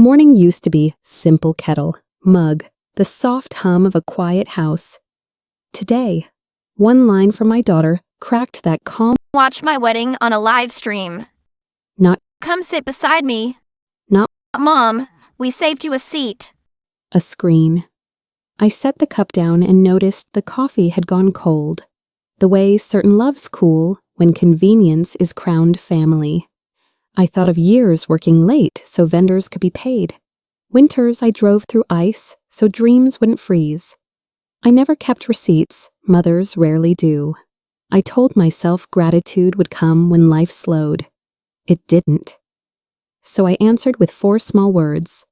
morning used to be simple kettle, mug, the soft hum of a quiet house. Today, one line from my daughter cracked that calm. Watch my wedding on a live stream. Not. Come sit beside me. Not. Mom, we saved you a seat. A screen. I set the cup down and noticed the coffee had gone cold. The way certain loves cool when convenience is crowned family. I thought of years working late so vendors could be paid. Winters I drove through ice so dreams wouldn't freeze. I never kept receipts, mothers rarely do. I told myself gratitude would come when life slowed. It didn't. So I answered with 4 small words.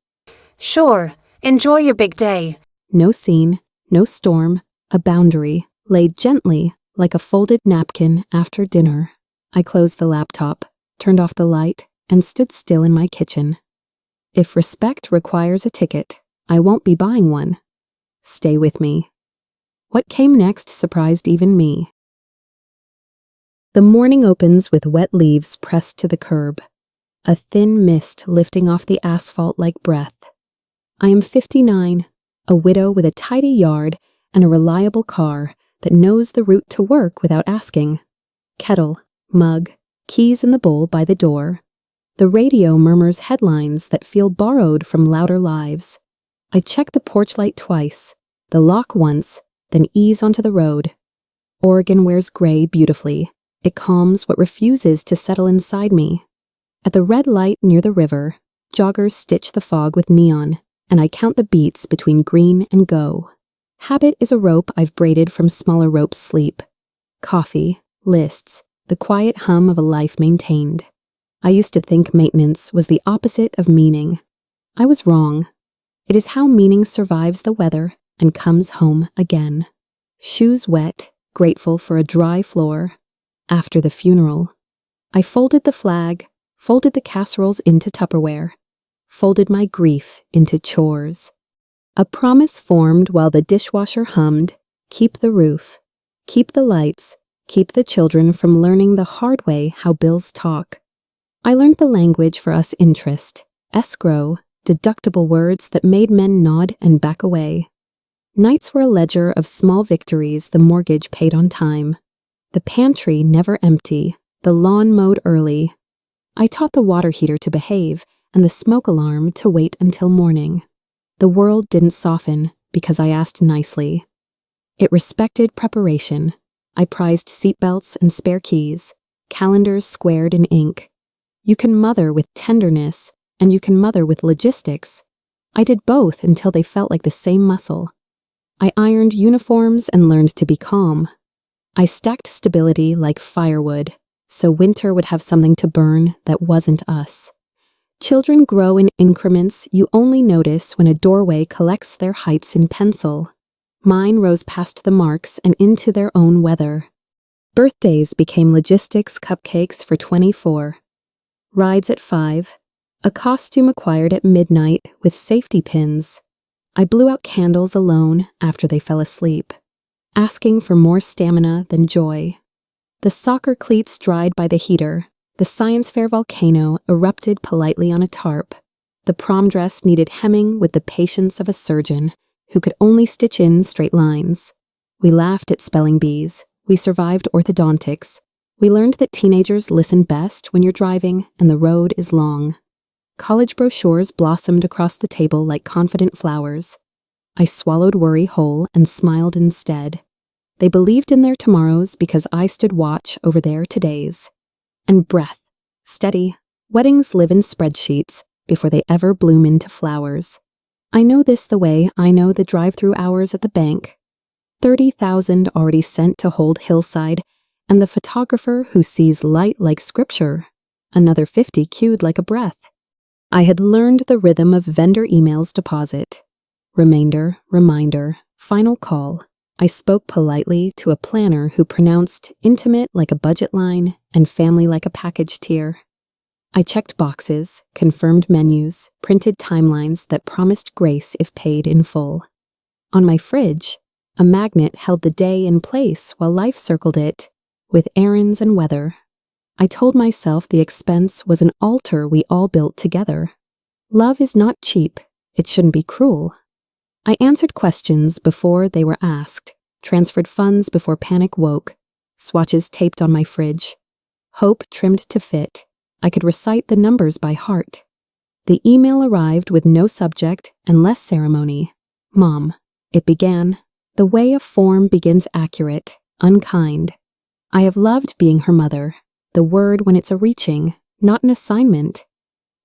Sure, enjoy your big day. No scene, no storm, a boundary, laid gently like a folded napkin after dinner. I closed the laptop, turned off the light, and stood still in my kitchen. If respect requires a ticket, I won't be buying one. Stay with me. What came next surprised even me. The morning opens with wet leaves pressed to the curb, a thin mist lifting off the asphalt like breath. I am 59, a widow with a tidy yard and a reliable car that knows the route to work without asking. Kettle, mug, keys in the bowl by the door. The radio murmurs headlines that feel borrowed from louder lives. I check the porch light twice, the lock once, then ease onto the road. Oregon wears gray beautifully. It calms what refuses to settle inside me. At the red light near the river, joggers stitch the fog with neon, and I count the beats between green and go. Habit is a rope I've braided from smaller ropes' sleep. Coffee, lists, the quiet hum of a life maintained. I used to think maintenance was the opposite of meaning. I was wrong. It is how meaning survives the weather and comes home again. Shoes wet, grateful for a dry floor. After the funeral, I folded the flag, folded the casseroles into Tupperware, folded my grief into chores. A promise formed while the dishwasher hummed, keep the roof, keep the lights, keep the children from learning the hard way how bills talk. I learned the language for us interest, escrow, deductible words that made men nod and back away. Nights were a ledger of small victories the mortgage paid on time. The pantry never empty, the lawn mowed early. I taught the water heater to behave and the smoke alarm to wait until morning. The world didn't soften because I asked nicely. It respected preparation. I prized seatbelts and spare keys, calendars squared in ink. You can mother with tenderness, and you can mother with logistics. I did both until they felt like the same muscle. I ironed uniforms and learned to be calm. I stacked stability like firewood, so winter would have something to burn that wasn't us. Children grow in increments you only notice when a doorway collects their heights in pencil. Mine rose past the marks and into their own weather. Birthdays became logistics cupcakes for 24. Rides at 5. A costume acquired at midnight with safety pins. I blew out candles alone after they fell asleep, asking for more stamina than joy. The soccer cleats dried by the heater. The science fair volcano erupted politely on a tarp. The prom dress needed hemming with the patience of a surgeon who could only stitch in straight lines. We laughed at spelling bees. We survived orthodontics. We learned that teenagers listen best when you're driving and the road is long. College brochures blossomed across the table like confident flowers. I swallowed worry whole and smiled instead. They believed in their tomorrows because I stood watch over their todays. And breath, steady. Weddings live in spreadsheets before they ever bloom into flowers. I know this the way I know the drive-through hours at the bank. 30,000 already sent to hold hillside, and the photographer who sees light like scripture. Another 50 queued like a breath. I had learned the rhythm of vendor emails deposit. Remainder, reminder, final call. I spoke politely to a planner who pronounced intimate like a budget line and family like a package tier. I checked boxes, confirmed menus, printed timelines that promised grace if paid in full. On my fridge, a magnet held the day in place while life circled it, with errands and weather. I told myself the expense was an altar we all built together. Love is not cheap. It shouldn't be cruel. I answered questions before they were asked, transferred funds before panic woke, swatches taped on my fridge, hope trimmed to fit. I could recite the numbers by heart. The email arrived with no subject and less ceremony. Mom. It began. The way a form begins accurate, unkind. I have loved being her mother, the word when it's a reaching, not an assignment.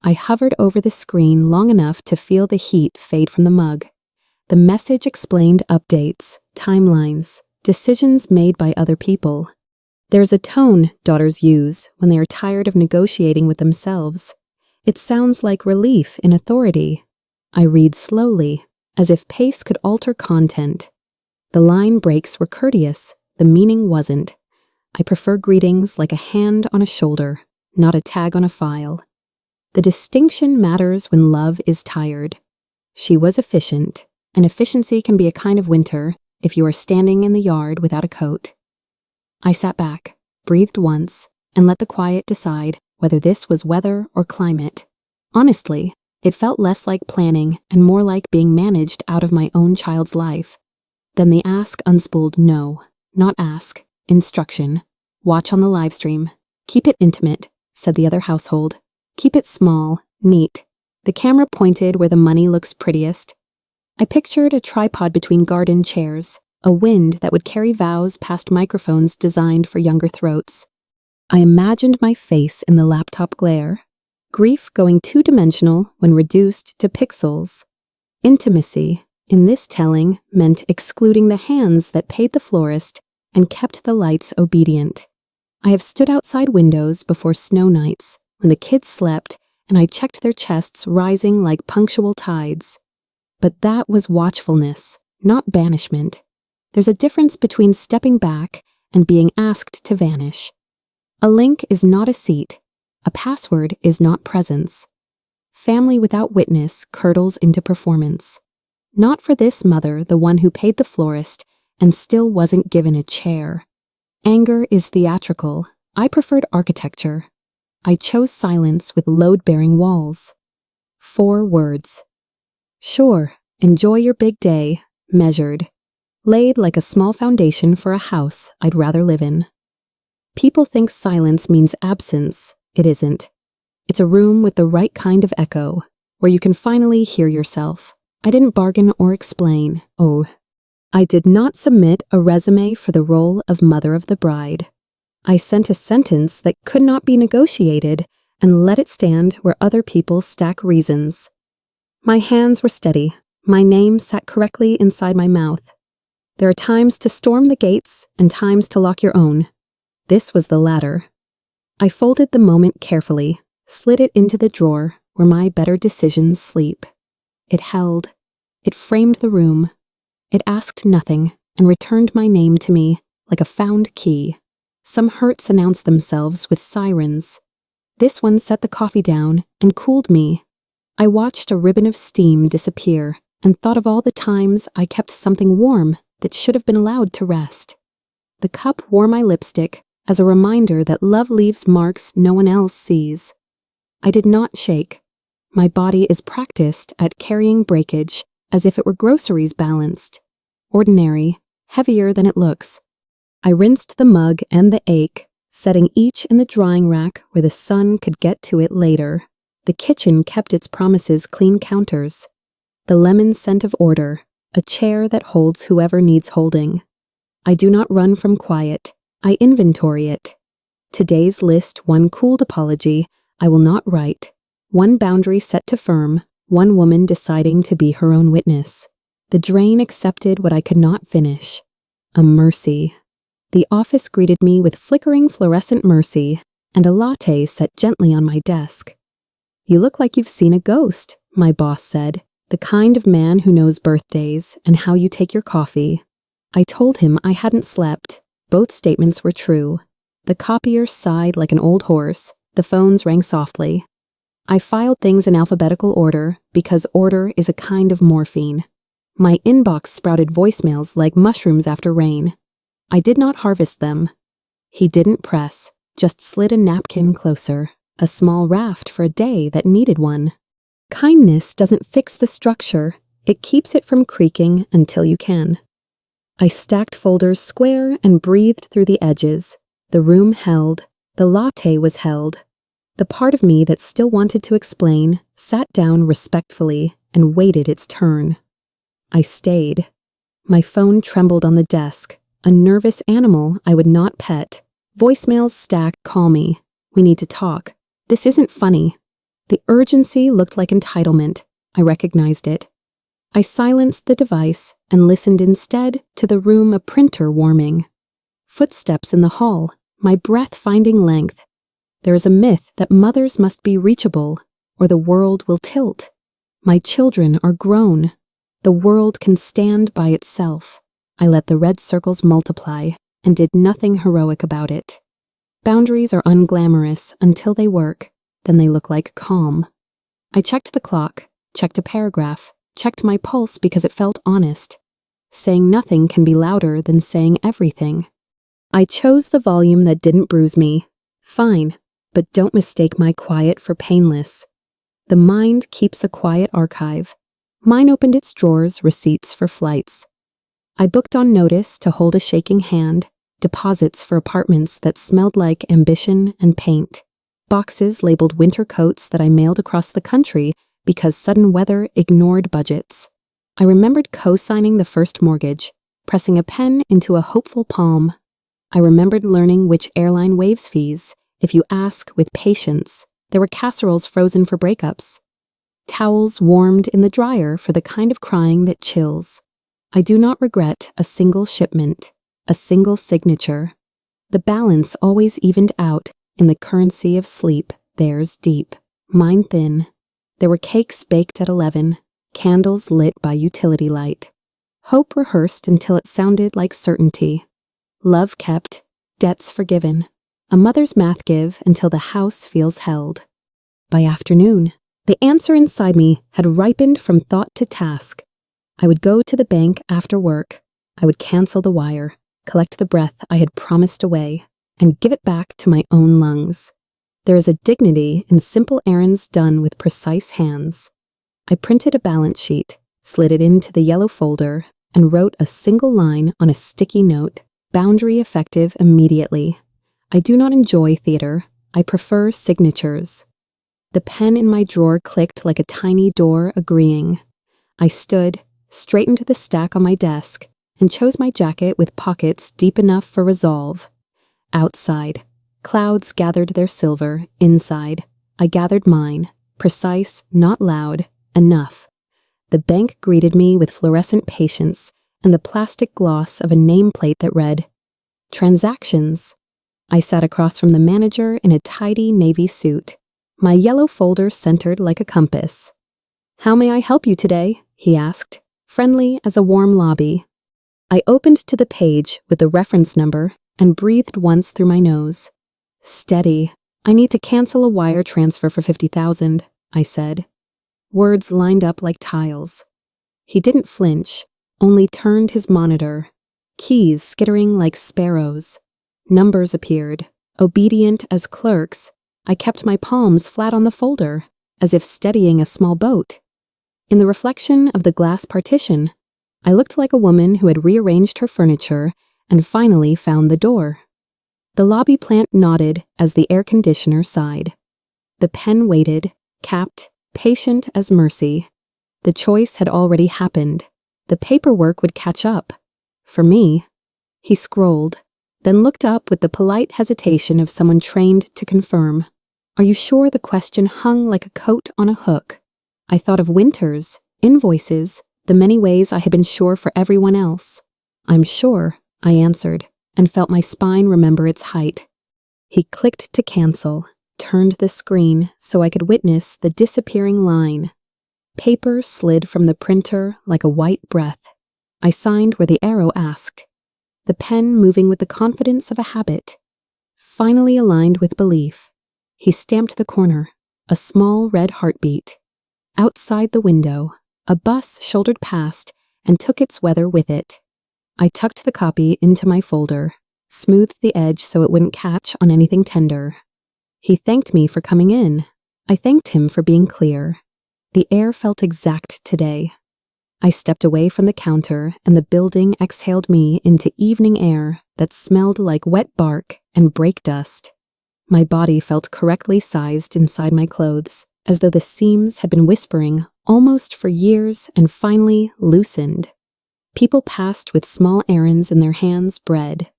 I hovered over the screen long enough to feel the heat fade from the mug. The message explained updates, timelines, decisions made by other people. There's a tone daughters use when they are tired of negotiating with themselves. It sounds like relief in authority. I read slowly, as if pace could alter content. The line breaks were courteous, the meaning wasn't. I prefer greetings like a hand on a shoulder, not a tag on a file. The distinction matters when love is tired. She was efficient, and efficiency can be a kind of winter if you are standing in the yard without a coat. I sat back, breathed once, and let the quiet decide whether this was weather or climate. Honestly, it felt less like planning and more like being managed out of my own child's life. Then the ask unspooled no, not ask, instruction. Watch on the live stream. Keep it intimate, said the other household. Keep it small, neat. The camera pointed where the money looks prettiest. I pictured a tripod between garden chairs, a wind that would carry vows past microphones designed for younger throats. I imagined my face in the laptop glare, grief going two-dimensional when reduced to pixels. Intimacy, in this telling, meant excluding the hands that paid the florist and kept the lights obedient. I have stood outside windows before snow nights, when the kids slept and I checked their chests rising like punctual tides. But that was watchfulness, not banishment. There's a difference between stepping back and being asked to vanish. A link is not a seat. A password is not presence. Family without witness curdles into performance. Not for this mother, the one who paid the florist and still wasn't given a chair. Anger is theatrical. I preferred architecture. I chose silence with load-bearing walls. 4 words. Sure, enjoy your big day, measured. Laid like a small foundation for a house I'd rather live in. People think silence means absence. It isn't. It's a room with the right kind of echo, where you can finally hear yourself. I didn't bargain or explain. Oh, I did not submit a resume for the role of mother of the bride. I sent a sentence that could not be negotiated and let it stand where other people stack reasons. My hands were steady. My name sat correctly inside my mouth. There are times to storm the gates and times to lock your own. This was the latter. I folded the moment carefully, slid it into the drawer where my better decisions sleep. It held. It framed the room. It asked nothing and returned my name to me like a found key. Some hurts announced themselves with sirens. This one set the coffee down and cooled me. I watched a ribbon of steam disappear and thought of all the times I kept something warm that should have been allowed to rest. The cup wore my lipstick as a reminder that love leaves marks no one else sees. I did not shake. My body is practiced at carrying breakage as if it were groceries balanced. Ordinary, heavier than it looks. I rinsed the mug and the ache, setting each in the drying rack where the sun could get to it later. The kitchen kept its promises clean counters. The lemon scent of order, a chair that holds whoever needs holding. I do not run from quiet. I inventory it. Today's list, one cooled apology I will not write. One boundary set to firm, one woman deciding to be her own witness. The drain accepted what I could not finish. A mercy. The office greeted me with flickering fluorescent mercy and a latte set gently on my desk. You look like you've seen a ghost, my boss said, the kind of man who knows birthdays and how you take your coffee. I told him I hadn't slept. Both statements were true. The copier sighed like an old horse. The phones rang softly. I filed things in alphabetical order because order is a kind of morphine. My inbox sprouted voicemails like mushrooms after rain. I did not harvest them. He didn't press, just slid a napkin closer, a small raft for a day that needed one. Kindness doesn't fix the structure, it keeps it from creaking until you can. I stacked folders square and breathed through the edges. The room held. The latte was held. The part of me that still wanted to explain sat down respectfully and waited its turn. I stayed. My phone trembled on the desk. A nervous animal I would not pet. Voicemails stacked, "Call me. We need to talk. This isn't funny." The urgency looked like entitlement. I recognized it. I silenced the device and listened instead to the room a printer warming. Footsteps in the hall, my breath finding length. There is a myth that mothers must be reachable, or the world will tilt. My children are grown. The world can stand by itself. I let the red circles multiply and did nothing heroic about it. Boundaries are unglamorous until they work, then they look like calm. I checked the clock, checked a paragraph, checked my pulse because it felt honest. Saying nothing can be louder than saying everything. I chose the volume that didn't bruise me. Fine, but don't mistake my quiet for painless. The mind keeps a quiet archive. Mine opened its drawers, receipts for flights. I booked on notice to hold a shaking hand, deposits for apartments that smelled like ambition and paint, boxes labeled winter coats that I mailed across the country because sudden weather ignored budgets. I remembered co-signing the first mortgage, pressing a pen into a hopeful palm. I remembered learning which airline waives fees. If you ask with patience, there were casseroles frozen for breakups. Towels warmed in the dryer for the kind of crying that chills. I do not regret a single shipment, a single signature. The balance always evened out in the currency of sleep, theirs deep, mine thin. There were cakes baked at 11, candles lit by utility light. Hope rehearsed until it sounded like certainty. Love kept, debts forgiven. A mother's math give until the house feels held. By afternoon, the answer inside me had ripened from thought to task. I would go to the bank after work. I would cancel the wire, collect the breath I had promised away, and give it back to my own lungs. There is a dignity in simple errands done with precise hands. I printed a balance sheet, slid it into the yellow folder, and wrote a single line on a sticky note, boundary effective immediately. I do not enjoy theater. I prefer signatures. The pen in my drawer clicked like a tiny door agreeing. I stood, straightened the stack on my desk, and chose my jacket with pockets deep enough for resolve. Outside, clouds gathered their silver. Inside, I gathered mine, precise, not loud, enough. The bank greeted me with fluorescent patience and the plastic gloss of a nameplate that read, "Transactions." I sat across from the manager in a tidy navy suit, my yellow folder centered like a compass. "How may I help you today?" he asked, friendly as a warm lobby. I opened to the page with the reference number and breathed once through my nose. "Steady. I need to cancel a wire transfer for $50,000, I said. Words lined up like tiles. He didn't flinch, only turned his monitor. Keys skittering like sparrows. Numbers appeared. Obedient as clerks, I kept my palms flat on the folder, as if steadying a small boat. In the reflection of the glass partition, I looked like a woman who had rearranged her furniture and finally found the door. The lobby plant nodded as the air conditioner sighed. The pen waited, capped, patient as mercy. The choice had already happened. The paperwork would catch up. For me. He scrolled, then looked up with the polite hesitation of someone trained to confirm. "Are you sure?" The question hung like a coat on a hook. I thought of winters, invoices, the many ways I had been sure for everyone else. "I'm sure," I answered, and felt my spine remember its height. He clicked to cancel, turned the screen so I could witness the disappearing line. Paper slid from the printer like a white breath. I signed where the arrow asked. The pen moving with the confidence of a habit. Finally aligned with belief. He stamped the corner, a small red heartbeat. Outside the window, a bus shouldered past and took its weather with it. I tucked the copy into my folder, smoothed the edge so it wouldn't catch on anything tender. He thanked me for coming in. I thanked him for being clear. The air felt exact today. I stepped away from the counter and the building exhaled me into evening air that smelled like wet bark and brake dust. My body felt correctly sized inside my clothes, as though the seams had been whispering almost for years and finally loosened. People passed with small errands in their hands, bread,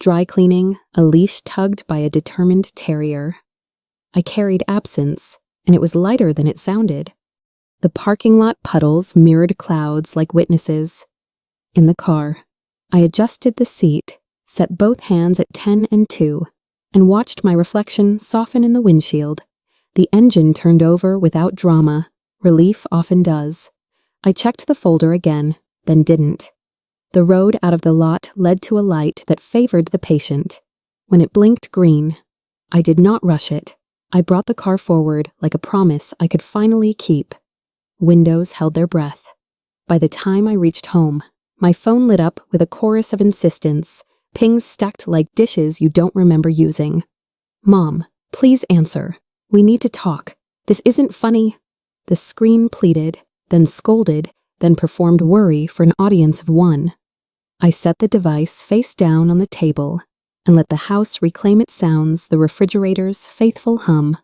dry cleaning, a leash tugged by a determined terrier. I carried absence, and it was lighter than it sounded. The parking lot puddles mirrored clouds like witnesses. In the car, I adjusted the seat, set both hands at 10 and 2, and watched my reflection soften in the windshield. The engine turned over without drama. Relief often does. I checked the folder again, then didn't. The road out of the lot led to a light that favored the patient. When it blinked green, I did not rush it. I brought the car forward like a promise I could finally keep. Windows held their breath. By the time I reached home, my phone lit up with a chorus of insistence, pings stacked like dishes you don't remember using. "Mom, please answer. We need to talk. This isn't funny." The screen pleaded, then scolded, then performed worry for an audience of one. I set the device face down on the table and let the house reclaim its sounds, the refrigerator's faithful hum.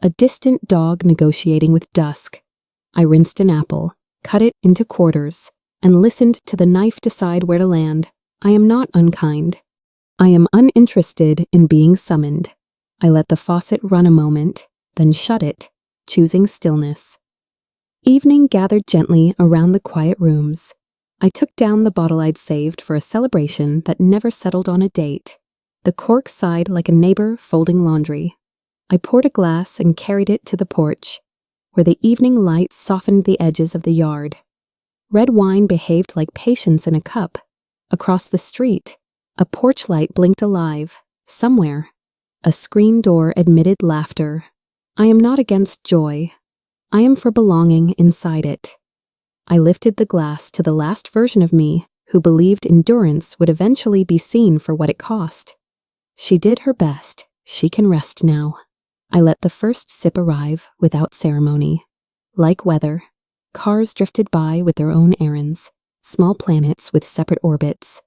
A distant dog negotiating with dusk. I rinsed an apple, cut it into quarters, and listened to the knife decide where to land. I am not unkind. I am uninterested in being summoned. I let the faucet run a moment, then shut it, choosing stillness. Evening gathered gently around the quiet rooms. I took down the bottle I'd saved for a celebration that never settled on a date. The cork sighed like a neighbor folding laundry. I poured a glass and carried it to the porch, where the evening light softened the edges of the yard. Red wine behaved like patience in a cup. Across the street, a porch light blinked alive, somewhere. A screen door admitted laughter. I am not against joy. I am for belonging inside it. I lifted the glass to the last version of me who believed endurance would eventually be seen for what it cost. She did her best. She can rest now. I let the first sip arrive without ceremony. Like weather, cars drifted by with their own errands, small planets with separate orbits.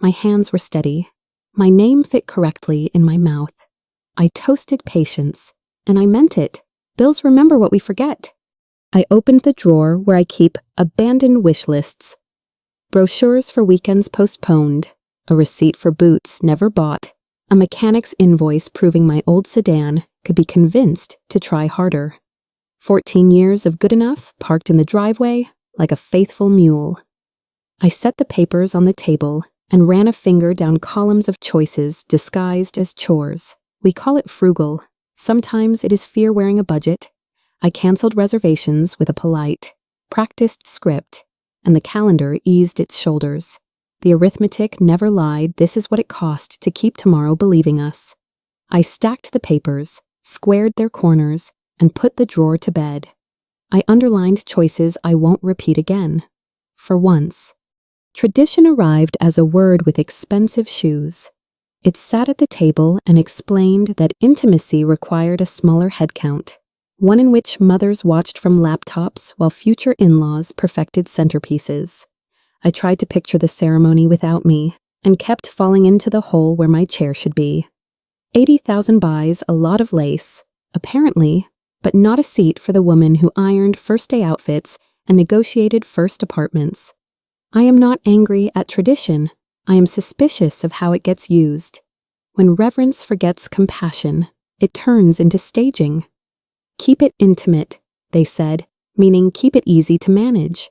My hands were steady. My name fit correctly in my mouth. I toasted patience, and I meant it. Bills remember what we forget. I opened the drawer where I keep abandoned wish lists. Brochures for weekends postponed, a receipt for boots never bought, a mechanic's invoice proving my old sedan could be convinced to try harder. 14 years of good enough parked in the driveway like a faithful mule. I set the papers on the table and ran a finger down columns of choices disguised as chores. We call it frugal. Sometimes it is fear wearing a budget. I canceled reservations with a polite, practiced script, and the calendar eased its shoulders. The arithmetic never lied. This is what it cost to keep tomorrow believing us. I stacked the papers, squared their corners, and put the drawer to bed. I underlined choices I won't repeat again. For once. Tradition arrived as a word with expensive shoes. It sat at the table and explained that intimacy required a smaller head count, one in which mothers watched from laptops while future in-laws perfected centerpieces. I tried to picture the ceremony without me and kept falling into the hole where my chair should be. 80,000 buys, a lot of lace, apparently, but not a seat for the woman who ironed first-day outfits and negotiated first apartments. I am not angry at tradition. I am suspicious of how it gets used. When reverence forgets compassion, it turns into staging. Keep it intimate, they said, meaning keep it easy to manage.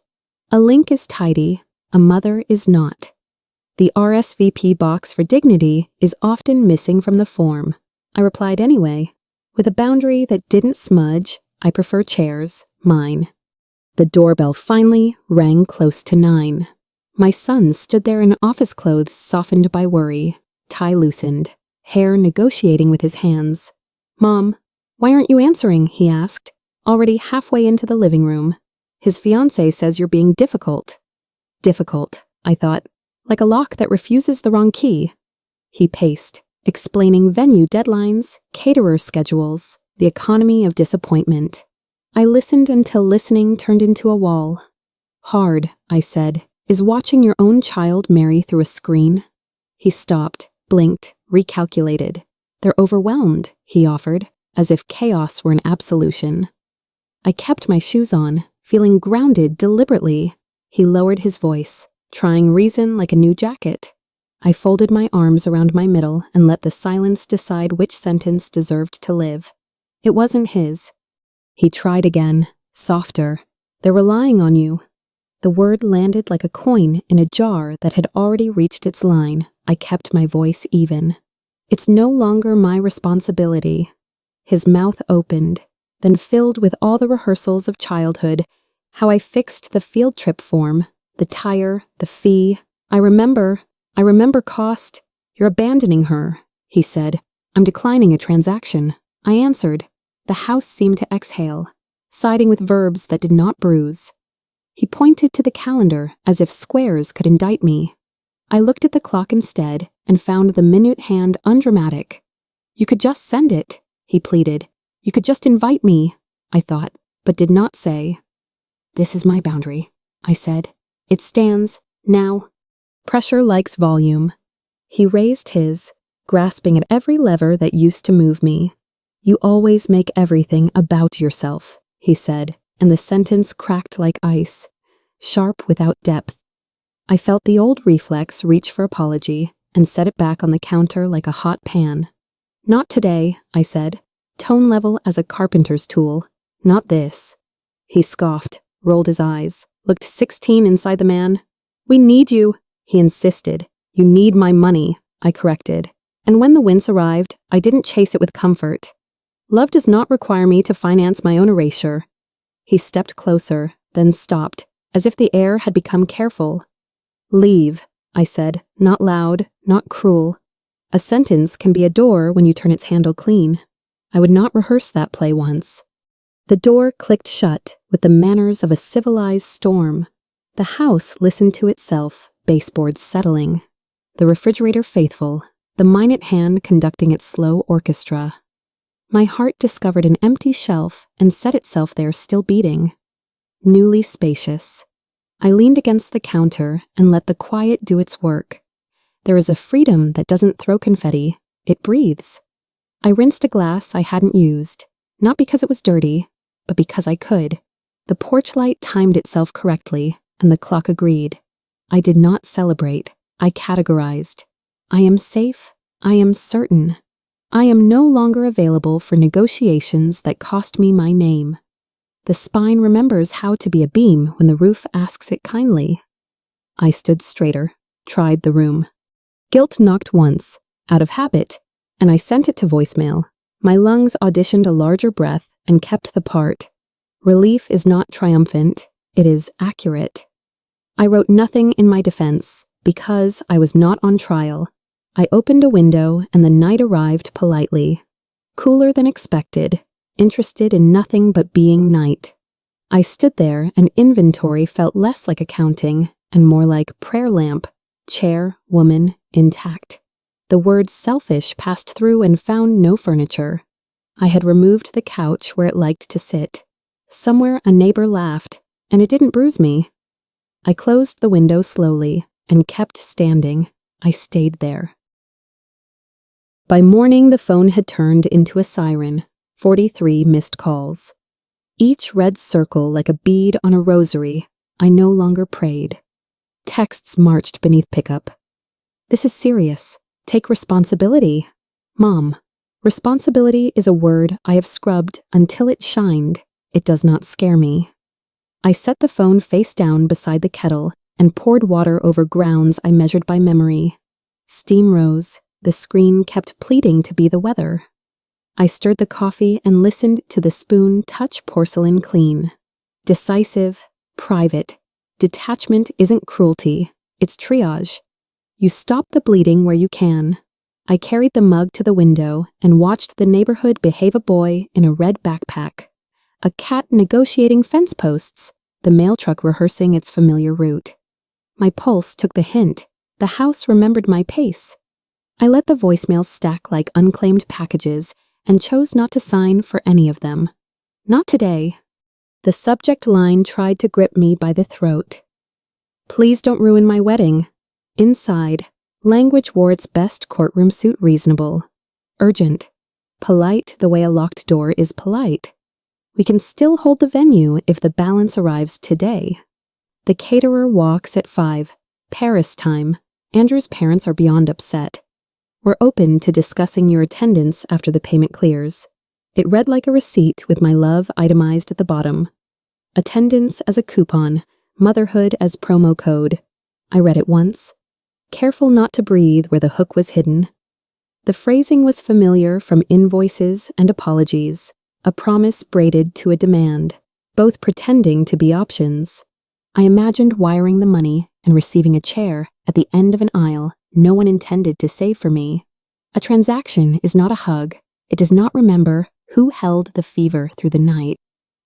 A link is tidy, a mother is not. The RSVP box for dignity is often missing from the form. I replied anyway. With a boundary that didn't smudge, I prefer chairs, mine. The doorbell finally rang close to 9. My son stood there in office clothes softened by worry, tie loosened, hair negotiating with his hands. "Mom, why aren't you answering?" he asked, already halfway into the living room. His fiancée says you're being difficult. Difficult, I thought, like a lock that refuses the wrong key. He paced, explaining venue deadlines, caterer schedules, the economy of disappointment. I listened until listening turned into a wall. Hard, I said, is watching your own child marry through a screen. He stopped, blinked, recalculated. They're overwhelmed, he offered, as if chaos were an absolution. I kept my shoes on, feeling grounded deliberately. He lowered his voice, trying reason like a new jacket. I folded my arms around my middle and let the silence decide which sentence deserved to live. It wasn't his. He tried again, softer. They're relying on you. The word landed like a coin in a jar that had already reached its line. I kept my voice even. It's no longer my responsibility. His mouth opened, then filled with all the rehearsals of childhood, how I fixed the field trip form, the tire, the fee. I remember cost. You're abandoning her, he said. I'm declining a transaction. I answered. The house seemed to exhale, siding with verbs that did not bruise. He pointed to the calendar as if squares could indict me. I looked at the clock instead and found the minute hand undramatic. You could just send it, he pleaded. You could just invite me, I thought, but did not say. This is my boundary, I said. It stands, now. Pressure likes volume. He raised his, grasping at every lever that used to move me. You always make everything about yourself, he said, and the sentence cracked like ice, sharp without depth. I felt the old reflex reach for apology and set it back on the counter like a hot pan. Not today, I said, tone level as a carpenter's tool. Not this. He scoffed, rolled his eyes, looked 16 inside the man. We need you, he insisted. You need my money, I corrected. And when the wince arrived, I didn't chase it with comfort. Love does not require me to finance my own erasure. He stepped closer, then stopped, as if the air had become careful. Leave, I said, not loud, not cruel. A sentence can be a door when you turn its handle clean. I would not rehearse that play once. The door clicked shut with the manners of a civilized storm. The house listened to itself, baseboards settling. The refrigerator faithful, the minute hand conducting its slow orchestra. My heart discovered an empty shelf and set itself there still beating. Newly spacious. I leaned against the counter and let the quiet do its work. There is a freedom that doesn't throw confetti, it breathes. I rinsed a glass I hadn't used, not because it was dirty, but because I could. The porch light timed itself correctly, and the clock agreed. I did not celebrate, I categorized. I am safe, I am certain. I am no longer available for negotiations that cost me my name. The spine remembers how to be a beam when the roof asks it kindly. I stood straighter, tried the room. Guilt knocked once, out of habit, and I sent it to voicemail. My lungs auditioned a larger breath and kept the part. Relief is not triumphant, it is accurate. I wrote nothing in my defense, because I was not on trial. I opened a window and the night arrived politely. Cooler than expected, interested in nothing but being night. I stood there and inventory felt less like accounting and more like prayer lamp, chair, woman, intact. The word selfish passed through and found no furniture. I had removed the couch where it liked to sit. Somewhere a neighbor laughed, and it didn't bruise me. I closed the window slowly and kept standing. I stayed there. By morning, the phone had turned into a siren, 43 missed calls. Each red circle like a bead on a rosary, I no longer prayed. Texts marched beneath pickup. This is serious. Take responsibility. Mom, responsibility is a word I have scrubbed until it shined. It does not scare me. I set the phone face down beside the kettle and poured water over grounds I measured by memory. Steam rose. The screen kept pleading to be the weather. I stirred the coffee and listened to the spoon touch porcelain clean. Decisive, private. Detachment isn't cruelty, it's triage. You stop the bleeding where you can. I carried the mug to the window and watched the neighborhood behave a boy in a red backpack. A cat negotiating fence posts, the mail truck rehearsing its familiar route. My pulse took the hint. The house remembered my pace. I let the voicemails stack like unclaimed packages and chose not to sign for any of them. Not today. The subject line tried to grip me by the throat. Please don't ruin my wedding. Inside, language wore its best courtroom suit reasonable. Urgent. Polite the way a locked door is polite. We can still hold the venue if the balance arrives today. The caterer walks at 5, Paris time. Andrew's parents are beyond upset. We're open to discussing your attendance after the payment clears. It read like a receipt with my love itemized at the bottom. Attendance as a coupon, motherhood as promo code. I read it once. Careful not to breathe where the hook was hidden. The phrasing was familiar from invoices and apologies, a promise braided to a demand, both pretending to be options. I imagined wiring the money and receiving a chair at the end of an aisle no one intended to save for me. A transaction is not a hug. It does not remember who held the fever through the night.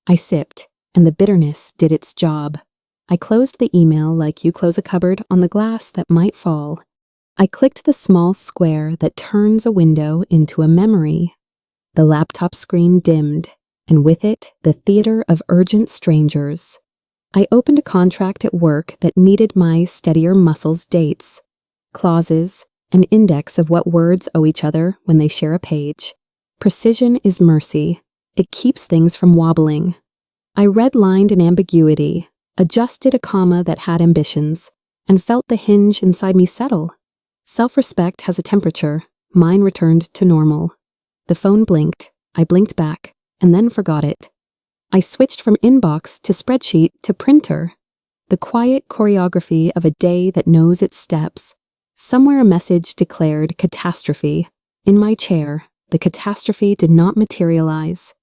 I sipped, and the bitterness did its job. I closed the email like you close a cupboard on the glass that might fall. I clicked the small square that turns a window into a memory. The laptop screen dimmed, and with it, the theater of urgent strangers. I opened a contract at work that needed my steadier muscles dates, clauses, an index of what words owe each other when they share a page. Precision is mercy. It keeps things from wobbling. I redlined an ambiguity, adjusted a comma that had ambitions, and felt the hinge inside me settle. Self-respect has a temperature. Mine returned to normal. The phone blinked. I blinked back, and then forgot it. I switched from inbox to spreadsheet to printer. The quiet choreography of a day that knows its steps. Somewhere a message declared catastrophe. In my chair, the catastrophe did not materialize.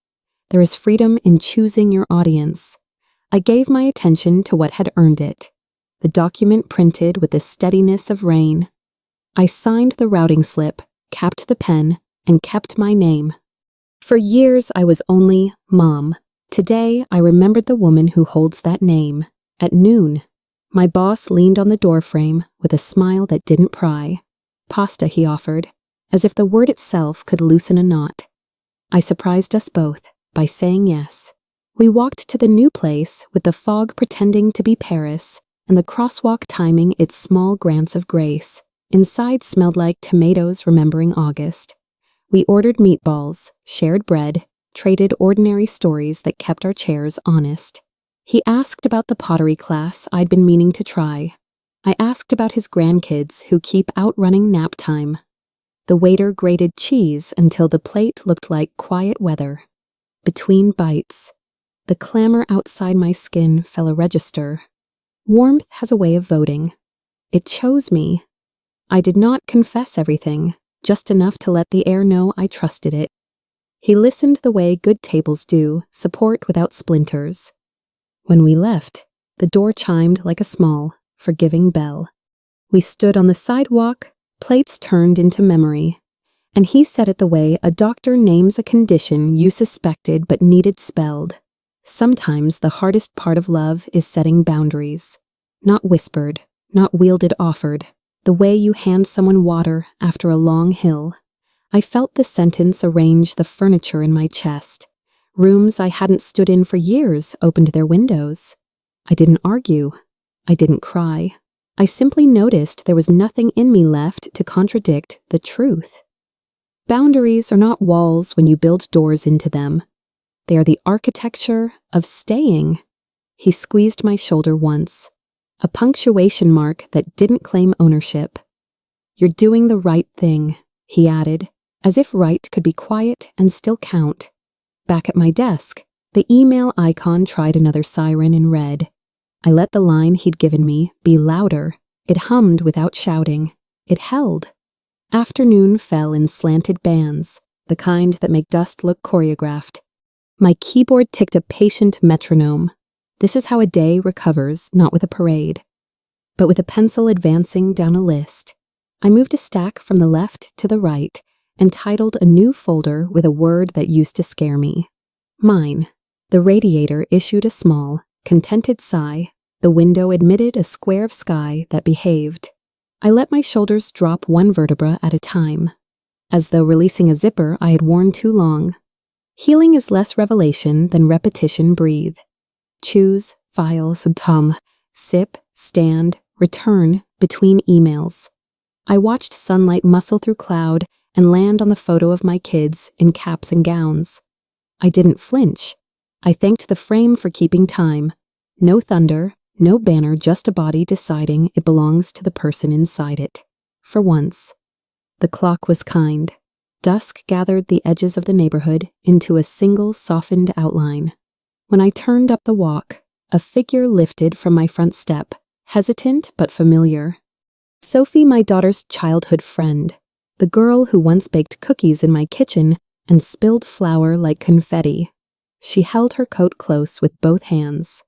There is freedom in choosing your audience. I gave my attention to what had earned it. The document printed with the steadiness of rain. I signed the routing slip, capped the pen, and kept my name. For years I was only Mom. Today I remembered the woman who holds that name. At noon, my boss leaned on the doorframe with a smile that didn't pry. Pasta, he offered, as if the word itself could loosen a knot. I surprised us both by saying yes. We walked to the new place with the fog pretending to be Paris and the crosswalk timing its small grants of grace. Inside smelled like tomatoes remembering August. We ordered meatballs, shared bread, traded ordinary stories that kept our chairs honest. He asked about the pottery class I'd been meaning to try. I asked about his grandkids who keep outrunning nap time. The waiter grated cheese until the plate looked like quiet weather. Between bites, the clamor outside my skin fell a register. Warmth has a way of voting. It chose me. I did not confess everything, just enough to let the air know I trusted it. He listened the way good tables do, support without splinters. When we left, the door chimed like a small, forgiving bell. We stood on the sidewalk, plates turned into memory, and he said it the way a doctor names a condition you suspected but needed spelled. Sometimes the hardest part of love is setting boundaries. Not whispered, not wielded offered. The way you hand someone water after a long hill. I felt the sentence arrange the furniture in my chest. Rooms I hadn't stood in for years opened their windows. I didn't argue. I didn't cry. I simply noticed there was nothing in me left to contradict the truth. Boundaries are not walls when you build doors into them. They are the architecture of staying. He squeezed my shoulder once. A punctuation mark that didn't claim ownership. You're doing the right thing, he added, as if right could be quiet and still count. Back at my desk, the email icon tried another siren in red. I let the line he'd given me be louder. It hummed without shouting. It held. Afternoon fell in slanted bands, the kind that make dust look choreographed. My keyboard ticked a patient metronome. This is how a day recovers, not with a parade, but with a pencil advancing down a list. I moved a stack from the left to the right and titled a new folder with a word that used to scare me. Mine. The radiator issued a small, contented sigh. The window admitted a square of sky that behaved. I let my shoulders drop one vertebra at a time, as though releasing a zipper I had worn too long. Healing is less revelation than repetition breathe. Choose, file, subtom, sip, stand, return, between emails. I watched sunlight muscle through cloud and land on the photo of my kids in caps and gowns. I didn't flinch. I thanked the frame for keeping time. No thunder, no banner, just a body deciding it belongs to the person inside it. For once. The clock was kind. Dusk gathered the edges of the neighborhood into a single softened outline. When I turned up the walk, a figure lifted from my front step, hesitant but familiar. Sophie, my daughter's childhood friend, the girl who once baked cookies in my kitchen and spilled flour like confetti. She held her coat close with both hands.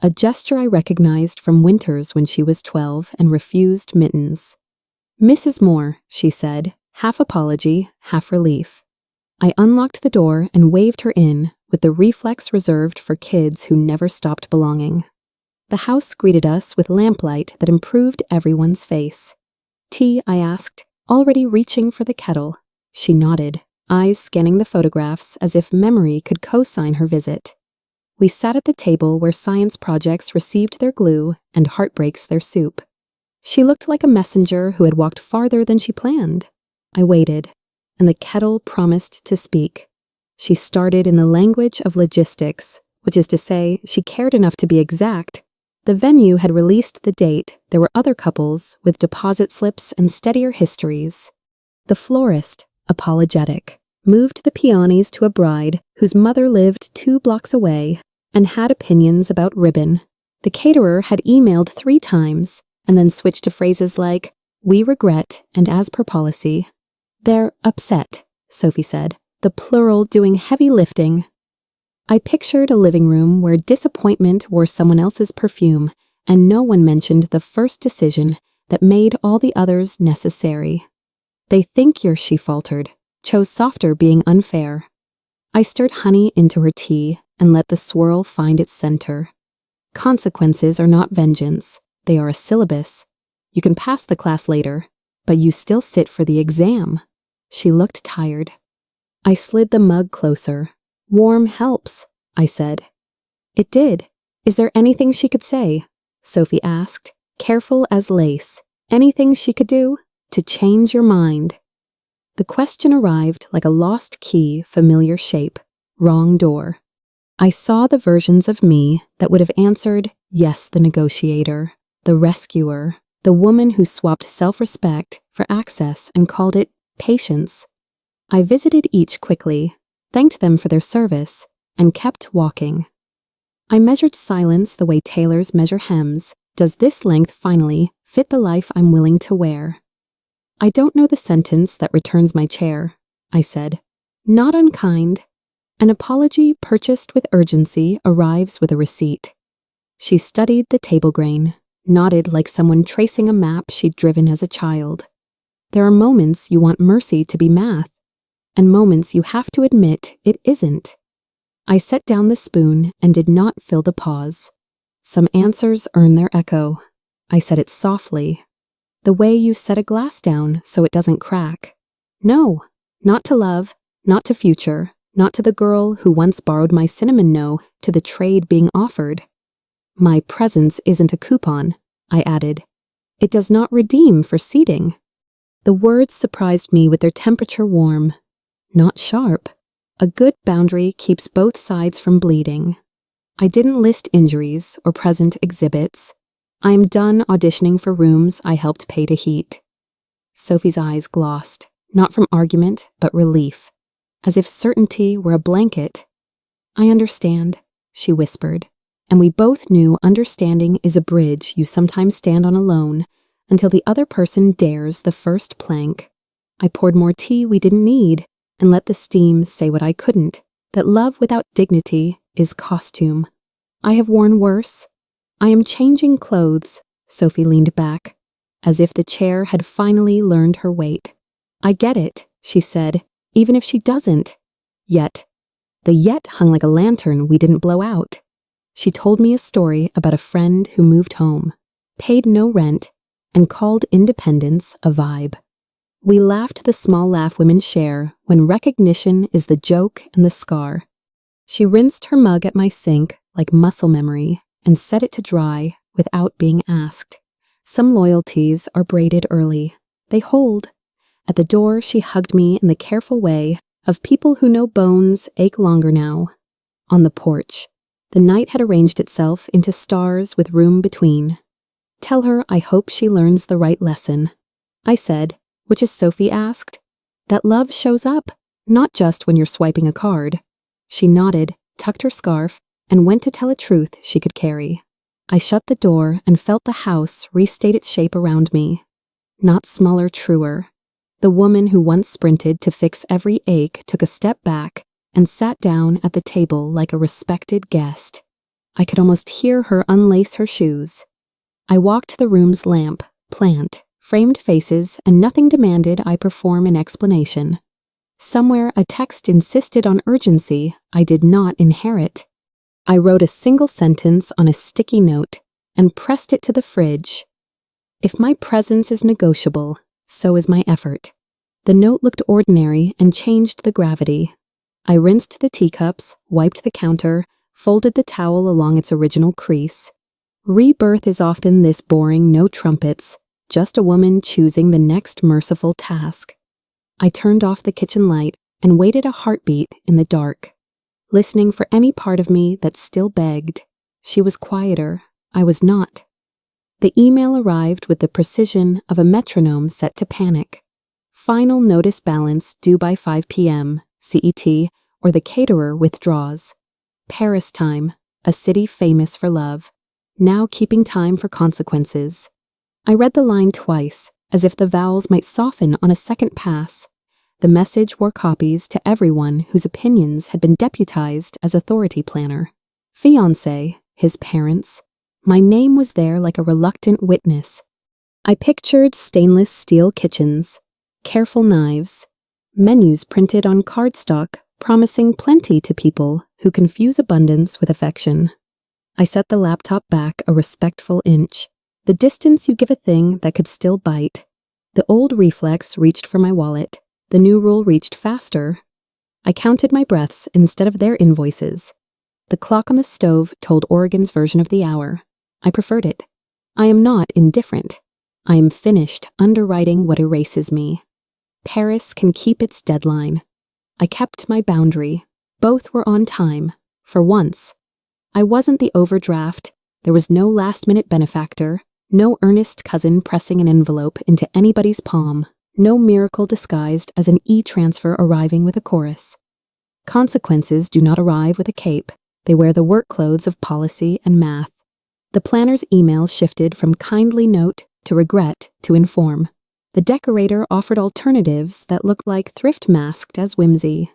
A gesture I recognized from winters when she was 12 and refused mittens. "Mrs. Moore," she said, half apology, half relief. I unlocked the door and waved her in with the reflex reserved for kids who never stopped belonging. The house greeted us with lamplight that improved everyone's face. "Tea?" I asked, already reaching for the kettle. She nodded, eyes scanning the photographs as if memory could co-sign her visit. We sat at the table where science projects received their glue and heartbreaks their soup. She looked like a messenger who had walked farther than she planned. I waited, and the kettle promised to speak. She started in the language of logistics, which is to say, she cared enough to be exact. The venue had released the date. There were other couples with deposit slips and steadier histories. The florist, apologetic, moved the peonies to a bride whose mother lived 2 blocks away and had opinions about ribbon. The caterer had emailed 3 times and then switched to phrases like, "We regret," and "as per policy." "They're upset," Sophie said, the plural doing heavy lifting. I pictured a living room where disappointment wore someone else's perfume and no one mentioned the first decision that made all the others necessary. "They think you're," she faltered, chose softer being unfair. I stirred honey into her tea and let the swirl find its center. Consequences are not vengeance. They are a syllabus. You can pass the class later, but you still sit for the exam. She looked tired. I slid the mug closer. "Warm helps," I said. It did. "Is there anything she could say?" Sophie asked, careful as lace. "Anything she could do to change your mind?" The question arrived like a lost key, familiar shape, wrong door. I saw the versions of me that would have answered, yes, the negotiator, the rescuer, the woman who swapped self-respect for access and called it patience. I visited each quickly, thanked them for their service, and kept walking. I measured silence the way tailors measure hems. Does this length finally fit the life I'm willing to wear? "I don't know the sentence that returns my chair," I said. "Not unkind. An apology purchased with urgency arrives with a receipt." She studied the table grain, nodded like someone tracing a map she'd driven as a child. There are moments you want mercy to be math, and moments you have to admit it isn't. I set down the spoon and did not fill the pause. Some answers earn their echo. I said it softly, the way you set a glass down so it doesn't crack. No, not to love, not to future, not to the girl who once borrowed my cinnamon no, to the trade being offered. My presence isn't a coupon, I added. It does not redeem for seating. The words surprised me with their temperature warm, not sharp. A good boundary keeps both sides from bleeding. I didn't list injuries or present exhibits. I am done auditioning for rooms I helped pay to heat. Sophie's eyes glossed, not from argument, but relief, as if certainty were a blanket. "I understand," she whispered, and we both knew understanding is a bridge you sometimes stand on alone until the other person dares the first plank. I poured more tea we didn't need and let the steam say what I couldn't, that love without dignity is costume. I have worn worse. I am changing clothes, Sophie leaned back, as if the chair had finally learned her weight. "I get it," she said, even if she doesn't. Yet. The yet hung like a lantern we didn't blow out. She told me a story about a friend who moved home, paid no rent, and called independence a vibe. We laughed the small laugh women share when recognition is the joke and the scar. She rinsed her mug at my sink, like muscle memory and set it to dry without being asked. Some loyalties are braided early. They hold. At the door, she hugged me in the careful way of people who know bones ache longer now. On the porch, the night had arranged itself into stars with room between. Tell her I hope she learns the right lesson. I said, which is Sophie asked, that love shows up, not just when you're swiping a card. She nodded, tucked her scarf, and went to tell a truth she could carry. I shut the door and felt the house restate its shape around me. Not smaller, truer. The woman who once sprinted to fix every ache took a step back and sat down at the table like a respected guest. I could almost hear her unlace her shoes. I walked the room's lamp, plant, framed faces, and nothing demanded I perform an explanation. Somewhere a text insisted on urgency I did not inherit. I wrote a single sentence on a sticky note and pressed it to the fridge. If my presence is negotiable, so is my effort. The note looked ordinary and changed the gravity. I rinsed the teacups, wiped the counter, folded the towel along its original crease. Rebirth is often this boring, no trumpets, just a woman choosing the next merciful task. I turned off the kitchen light and waited a heartbeat in the dark, listening for any part of me that still begged. She was quieter. I was not. The email arrived with the precision of a metronome set to panic. Final notice balance due by 5 p.m., CET, or the caterer withdraws. Paris time, a city famous for love, now keeping time for consequences. I read the line twice, as if the vowels might soften on a second pass. The message wore copies to everyone whose opinions had been deputized as authority planner. Fiancé, his parents. My name was there like a reluctant witness. I pictured stainless steel kitchens, careful knives, menus printed on cardstock promising plenty to people who confuse abundance with affection. I set the laptop back a respectful inch, the distance you give a thing that could still bite. The old reflex reached for my wallet. The new rule reached faster. I counted my breaths instead of their invoices. The clock on the stove told Oregon's version of the hour. I preferred it. I am not indifferent. I am finished underwriting what erases me. Paris can keep its deadline. I kept my boundary. Both were on time. For once. I wasn't the overdraft. There was no last-minute benefactor, no earnest cousin pressing an envelope into anybody's palm, no miracle disguised as an e-transfer arriving with a chorus. Consequences do not arrive with a cape. They wear the work clothes of policy and math. The planner's email shifted from kindly note to regret to inform. The decorator offered alternatives that looked like thrift masked as whimsy.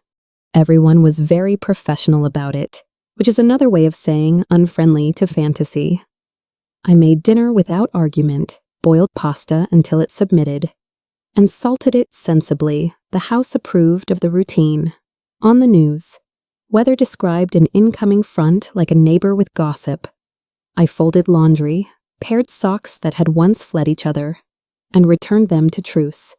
Everyone was very professional about it, which is another way of saying unfriendly to fantasy. I made dinner without argument, boiled pasta until it submitted, and salted it sensibly. The house approved of the routine. On the news, weather described an incoming front like a neighbor with gossip. I folded laundry, paired socks that had once fled each other, and returned them to truce.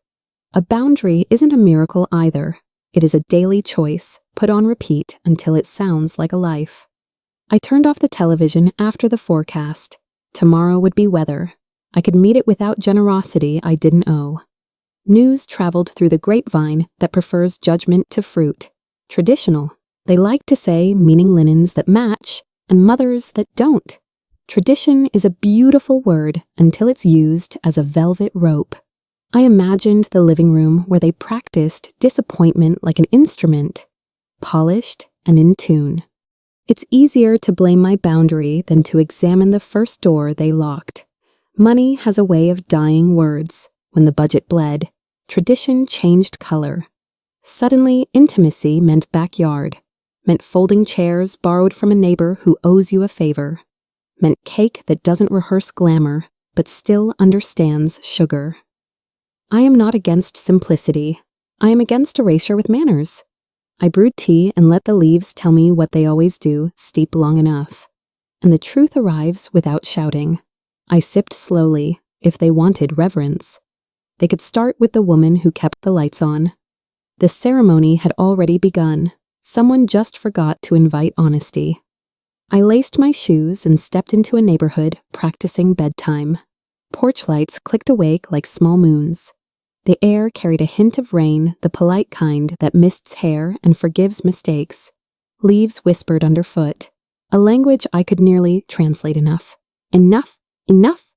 A boundary isn't a miracle either. It is a daily choice, put on repeat until it sounds like a life. I turned off the television after the forecast. Tomorrow would be weather. I could meet it without generosity I didn't owe. News traveled through the grapevine that prefers judgment to fruit. Traditional. They like to say meaning linens that match and mothers that don't. Tradition is a beautiful word until it's used as a velvet rope. I imagined the living room where they practiced disappointment like an instrument, polished and in tune. It's easier to blame my boundary than to examine the first door they locked. Money has a way of dyeing words. When the budget bled, tradition changed color. Suddenly, intimacy meant backyard, meant folding chairs borrowed from a neighbor who owes you a favor, meant cake that doesn't rehearse glamour but still understands sugar. I am not against simplicity. I am against erasure with manners. I brewed tea and let the leaves tell me what they always do, steep long enough. And the truth arrives without shouting. I sipped slowly, if they wanted reverence. They could start with the woman who kept the lights on. The ceremony had already begun. Someone just forgot to invite honesty. I laced my shoes and stepped into a neighborhood practicing bedtime. Porch lights clicked awake like small moons. The air carried a hint of rain, the polite kind that mists hair and forgives mistakes. Leaves whispered underfoot, a language I could nearly translate enough. Enough, enough.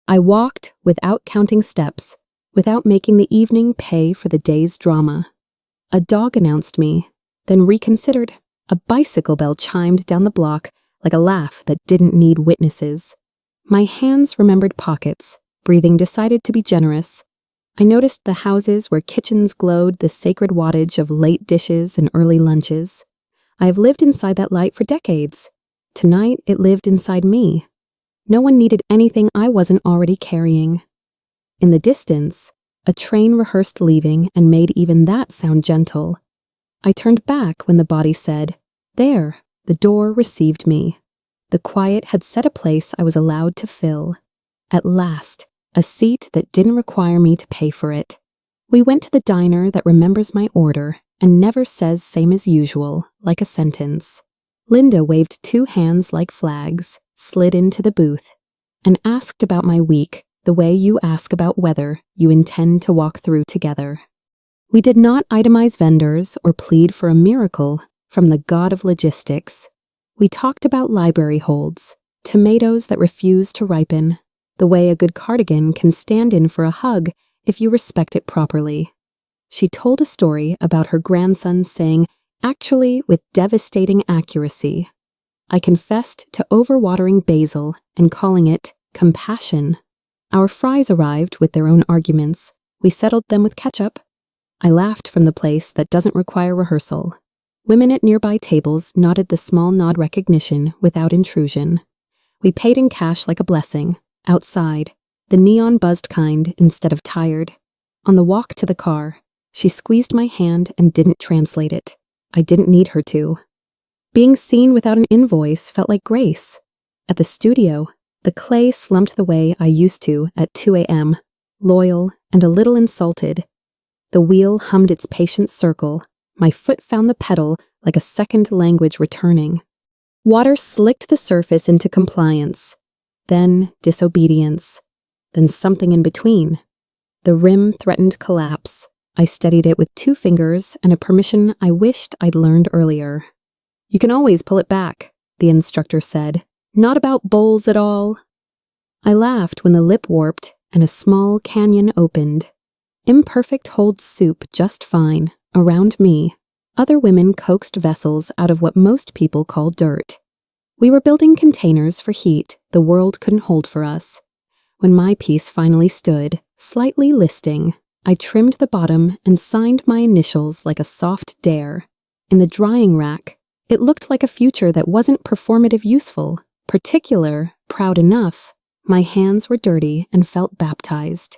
I walked without counting steps, without making the evening pay for the day's drama. A dog announced me, then reconsidered. A bicycle bell chimed down the block like a laugh that didn't need witnesses. My hands remembered pockets, breathing decided to be generous. I noticed the houses where kitchens glowed the sacred wattage of late dishes and early lunches. I have lived inside that light for decades. Tonight, it lived inside me. No one needed anything I wasn't already carrying. In the distance, a train rehearsed leaving and made even that sound gentle. I turned back when the body said, "There." The door received me. The quiet had set a place I was allowed to fill. At last, a seat that didn't require me to pay for it. We went to the diner that remembers my order and never says same as usual, like a sentence. Linda waved 2 hands like flags, slid into the booth, and asked about my week the way you ask about whether you intend to walk through together. We did not itemize vendors or plead for a miracle from the god of logistics. We talked about library holds, tomatoes that refuse to ripen, the way a good cardigan can stand in for a hug if you respect it properly. She told a story about her grandson saying, actually with devastating accuracy. I confessed to overwatering basil and calling it compassion. Our fries arrived with their own arguments. We settled them with ketchup. I laughed from the place that doesn't require rehearsal. Women at nearby tables nodded the small nod recognition without intrusion. We paid in cash like a blessing, outside, the neon buzzed kind instead of tired. On the walk to the car, she squeezed my hand and didn't translate it. I didn't need her to. Being seen without an invoice felt like grace. At the studio, the clay slumped the way I used to at 2 a.m., loyal and a little insulted. The wheel hummed its patient circle. My foot found the pedal like a second language returning. Water slicked the surface into compliance, then disobedience, then something in between. The rim threatened collapse. I steadied it with 2 fingers and a permission I wished I'd learned earlier. You can always pull it back, the instructor said. Not about bowls at all. I laughed when the lip warped and a small canyon opened. Imperfect holds soup just fine. Around me, other women coaxed vessels out of what most people call dirt. We were building containers for heat the world couldn't hold for us. When my piece finally stood, slightly listing, I trimmed the bottom and signed my initials like a soft dare. In the drying rack, it looked like a future that wasn't performative useful, particular, proud enough. My hands were dirty and felt baptized.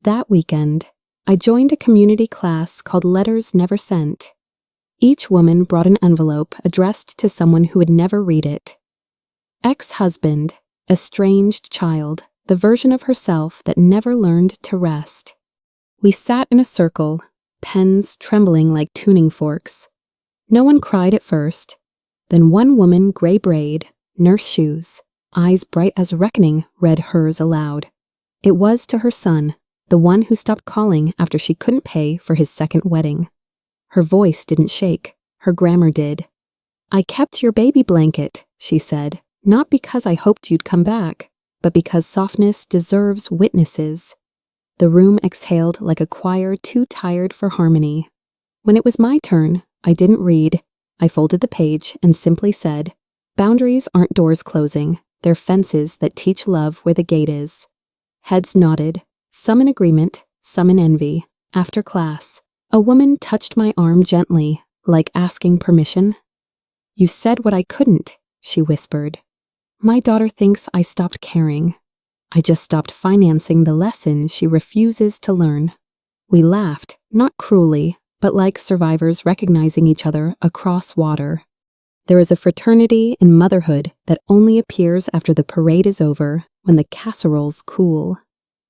That weekend, I joined a community class called Letters Never Sent. Each woman brought an envelope addressed to someone who would never read it. Ex-husband, estranged child, the version of herself that never learned to rest. We sat in a circle, pens trembling like tuning forks. No one cried at first. Then one woman, gray braid, nurse shoes, eyes bright as reckoning, read hers aloud. It was to her son, the one who stopped calling after she couldn't pay for his second wedding. Her voice didn't shake, her grammar did. I kept your baby blanket, she said, not because I hoped you'd come back, but because softness deserves witnesses. The room exhaled like a choir too tired for harmony. When it was my turn, I didn't read. I folded the page and simply said, boundaries aren't doors closing, they're fences that teach love where the gate is. Heads nodded. Some in agreement, some in envy. After class, a woman touched my arm gently, like asking permission. You said what I couldn't, she whispered. My daughter thinks I stopped caring. I just stopped financing the lesson she refuses to learn. We laughed, not cruelly, but like survivors recognizing each other across water. There is a fraternity in motherhood that only appears after the parade is over, when the casseroles cool.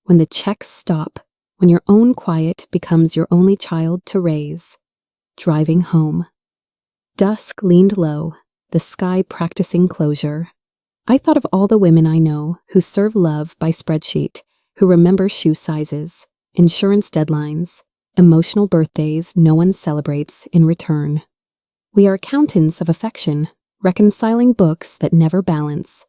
When the checks stop, when your own quiet becomes your only child to raise. Driving home. Dusk leaned low, the sky practicing closure. I thought of all the women I know who serve love by spreadsheet, who remember shoe sizes, insurance deadlines, emotional birthdays no one celebrates in return. We are accountants of affection, reconciling books that never balance.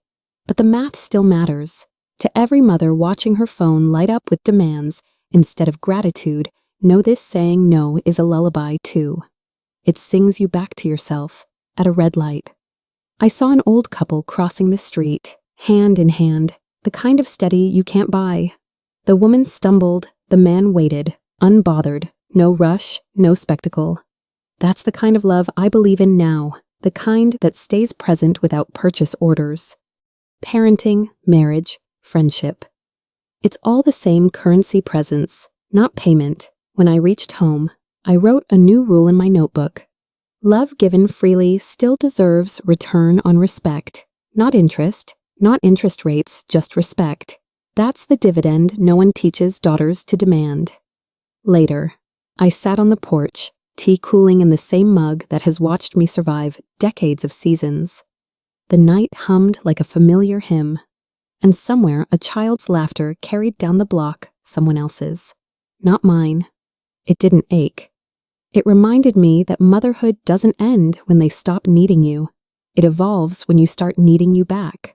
But the math still matters. To every mother watching her phone light up with demands instead of gratitude, know this saying no is a lullaby too. It sings you back to yourself at a red light. I saw an old couple crossing the street, hand in hand, the kind of steady you can't buy. The woman stumbled, the man waited, unbothered, no rush, no spectacle. That's the kind of love I believe in now, the kind that stays present without purchase orders. Parenting, marriage, friendship. It's all the same currency presence, not payment. When I reached home, I wrote a new rule in my notebook. Love given freely still deserves return on respect, not interest rates, just respect. That's the dividend no one teaches daughters to demand. Later, I sat on the porch, tea cooling in the same mug that has watched me survive decades of seasons. The night hummed like a familiar hymn, and somewhere a child's laughter carried down the block someone else's, not mine. It didn't ache. It reminded me that motherhood doesn't end when they stop needing you. It evolves when you start needing you back.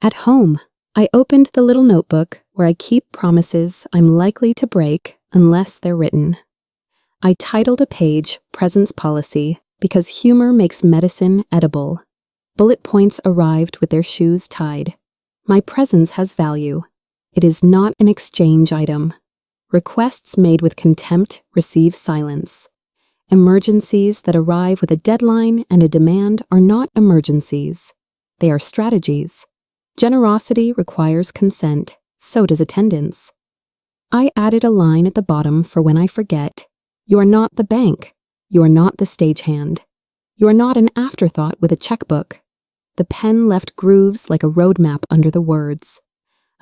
At home, I opened the little notebook where I keep promises I'm likely to break unless they're written. I titled a page Presence Policy because humor makes medicine edible. Bullet points arrived with their shoes tied. My presence has value. It is not an exchange item. Requests made with contempt receive silence. Emergencies that arrive with a deadline and a demand are not emergencies. They are strategies. Generosity requires consent, so does attendance. I added a line at the bottom for when I forget. You are not the bank. You are not the stagehand. You are not an afterthought with a checkbook. The pen left grooves like a roadmap under the words.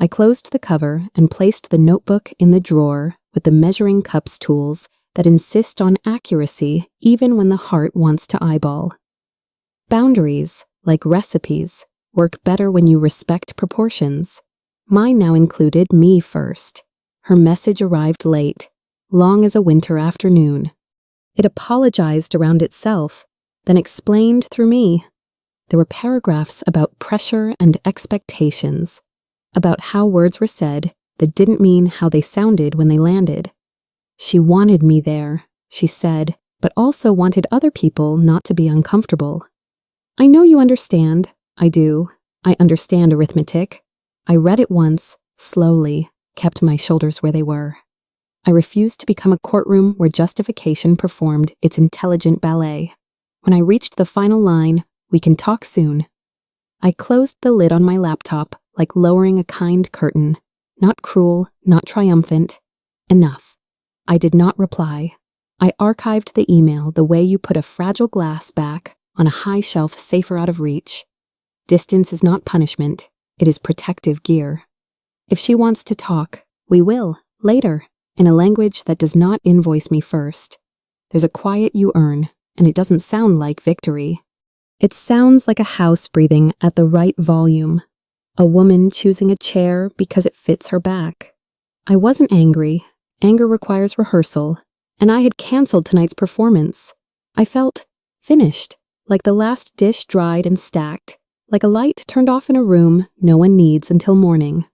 I closed the cover and placed the notebook in the drawer with the measuring cups tools that insist on accuracy even when the heart wants to eyeball. Boundaries, like recipes, work better when you respect proportions. Mine now included me first. Her message arrived late, long as a winter afternoon. It apologized around itself, then explained through me. There were paragraphs about pressure and expectations, about how words were said that didn't mean how they sounded when they landed. She wanted me there, she said, but also wanted other people not to be uncomfortable. I know you understand. I do. I understand arithmetic. I read it once, slowly, kept my shoulders where they were. I refused to become a courtroom where justification performed its intelligent ballet. When I reached the final line, we can talk soon. I closed the lid on my laptop like lowering a kind curtain. Not cruel, not triumphant. Enough. I did not reply. I archived the email the way you put a fragile glass back on a high shelf safer out of reach. Distance is not punishment. It is protective gear. If she wants to talk, we will, later, in a language that does not invoice me first. There's a quiet you earn, and it doesn't sound like victory. It sounds like a house breathing at the right volume. A woman choosing a chair because it fits her back. I wasn't angry. Anger requires rehearsal, and I had canceled tonight's performance. I felt finished, like the last dish dried and stacked, like a light turned off in a room no one needs until morning.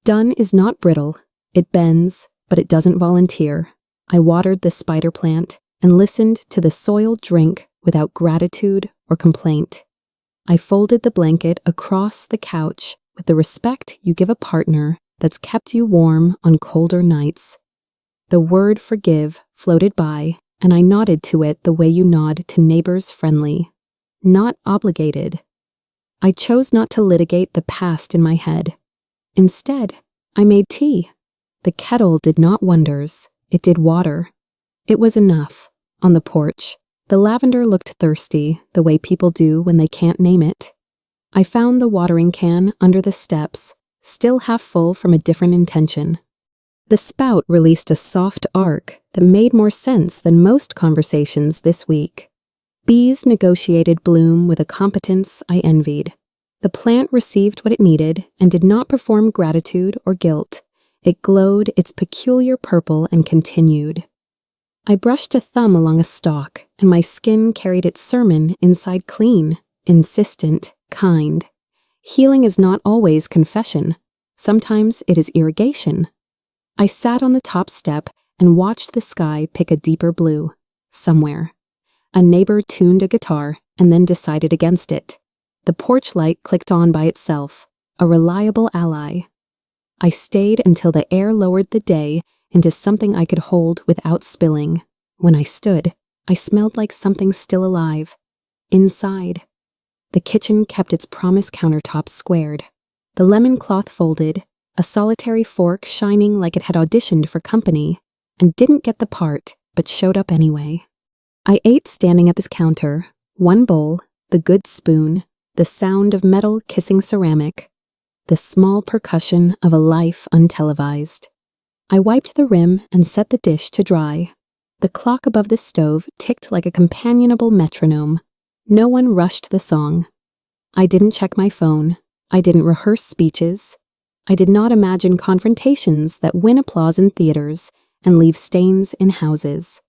Done is not brittle. It bends, but it doesn't volunteer. I watered the spider plant and listened to the soil drink without gratitude or complaint. I folded the blanket across the couch with the respect you give a partner that's kept you warm on colder nights. The word forgive floated by, and I nodded to it the way you nod to neighbors friendly. Not obligated. I chose not to litigate the past in my head. Instead, I made tea. The kettle did not wonders, it did water. It was enough. On the porch, the lavender looked thirsty, the way people do when they can't name it. I found the watering can under the steps, still half full from a different intention. The spout released a soft arc that made more sense than most conversations this week. Bees negotiated bloom with a competence I envied. The plant received what it needed and did not perform gratitude or guilt. It glowed its peculiar purple and continued. I brushed a thumb along a stalk, and my skin carried its sermon inside clean, insistent, kind. Healing is not always confession. Sometimes it is irrigation. I sat on the top step and watched the sky pick a deeper blue. Somewhere. A neighbor tuned a guitar and then decided against it. The porch light clicked on by itself, a reliable ally. I stayed until the air lowered the day into something I could hold without spilling. When I stood, I smelled like something still alive. Inside. The kitchen kept its promised countertops squared. The lemon cloth folded, a solitary fork shining like it had auditioned for company, and didn't get the part, but showed up anyway. I ate standing at this counter, one bowl, the good spoon, the sound of metal kissing ceramic, the small percussion of a life untelevised. I wiped the rim and set the dish to dry. The clock above the stove ticked like a companionable metronome. No one rushed the song. I didn't check my phone. I didn't rehearse speeches. I did not imagine confrontations that win applause in theaters and leave stains in houses.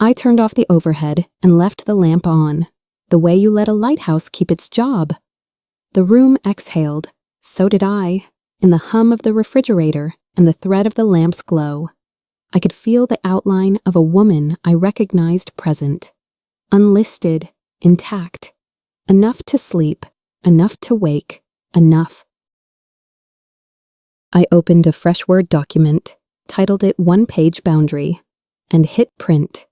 I turned off the overhead and left the lamp on, the way you let a lighthouse keep its job. The room exhaled. So did I, in the hum of the refrigerator and the thread of the lamp's glow. I could feel the outline of a woman I recognized present, unlisted, intact, enough to sleep, enough to wake, enough. I opened a fresh Word document, titled it One-Page Boundary, and hit print.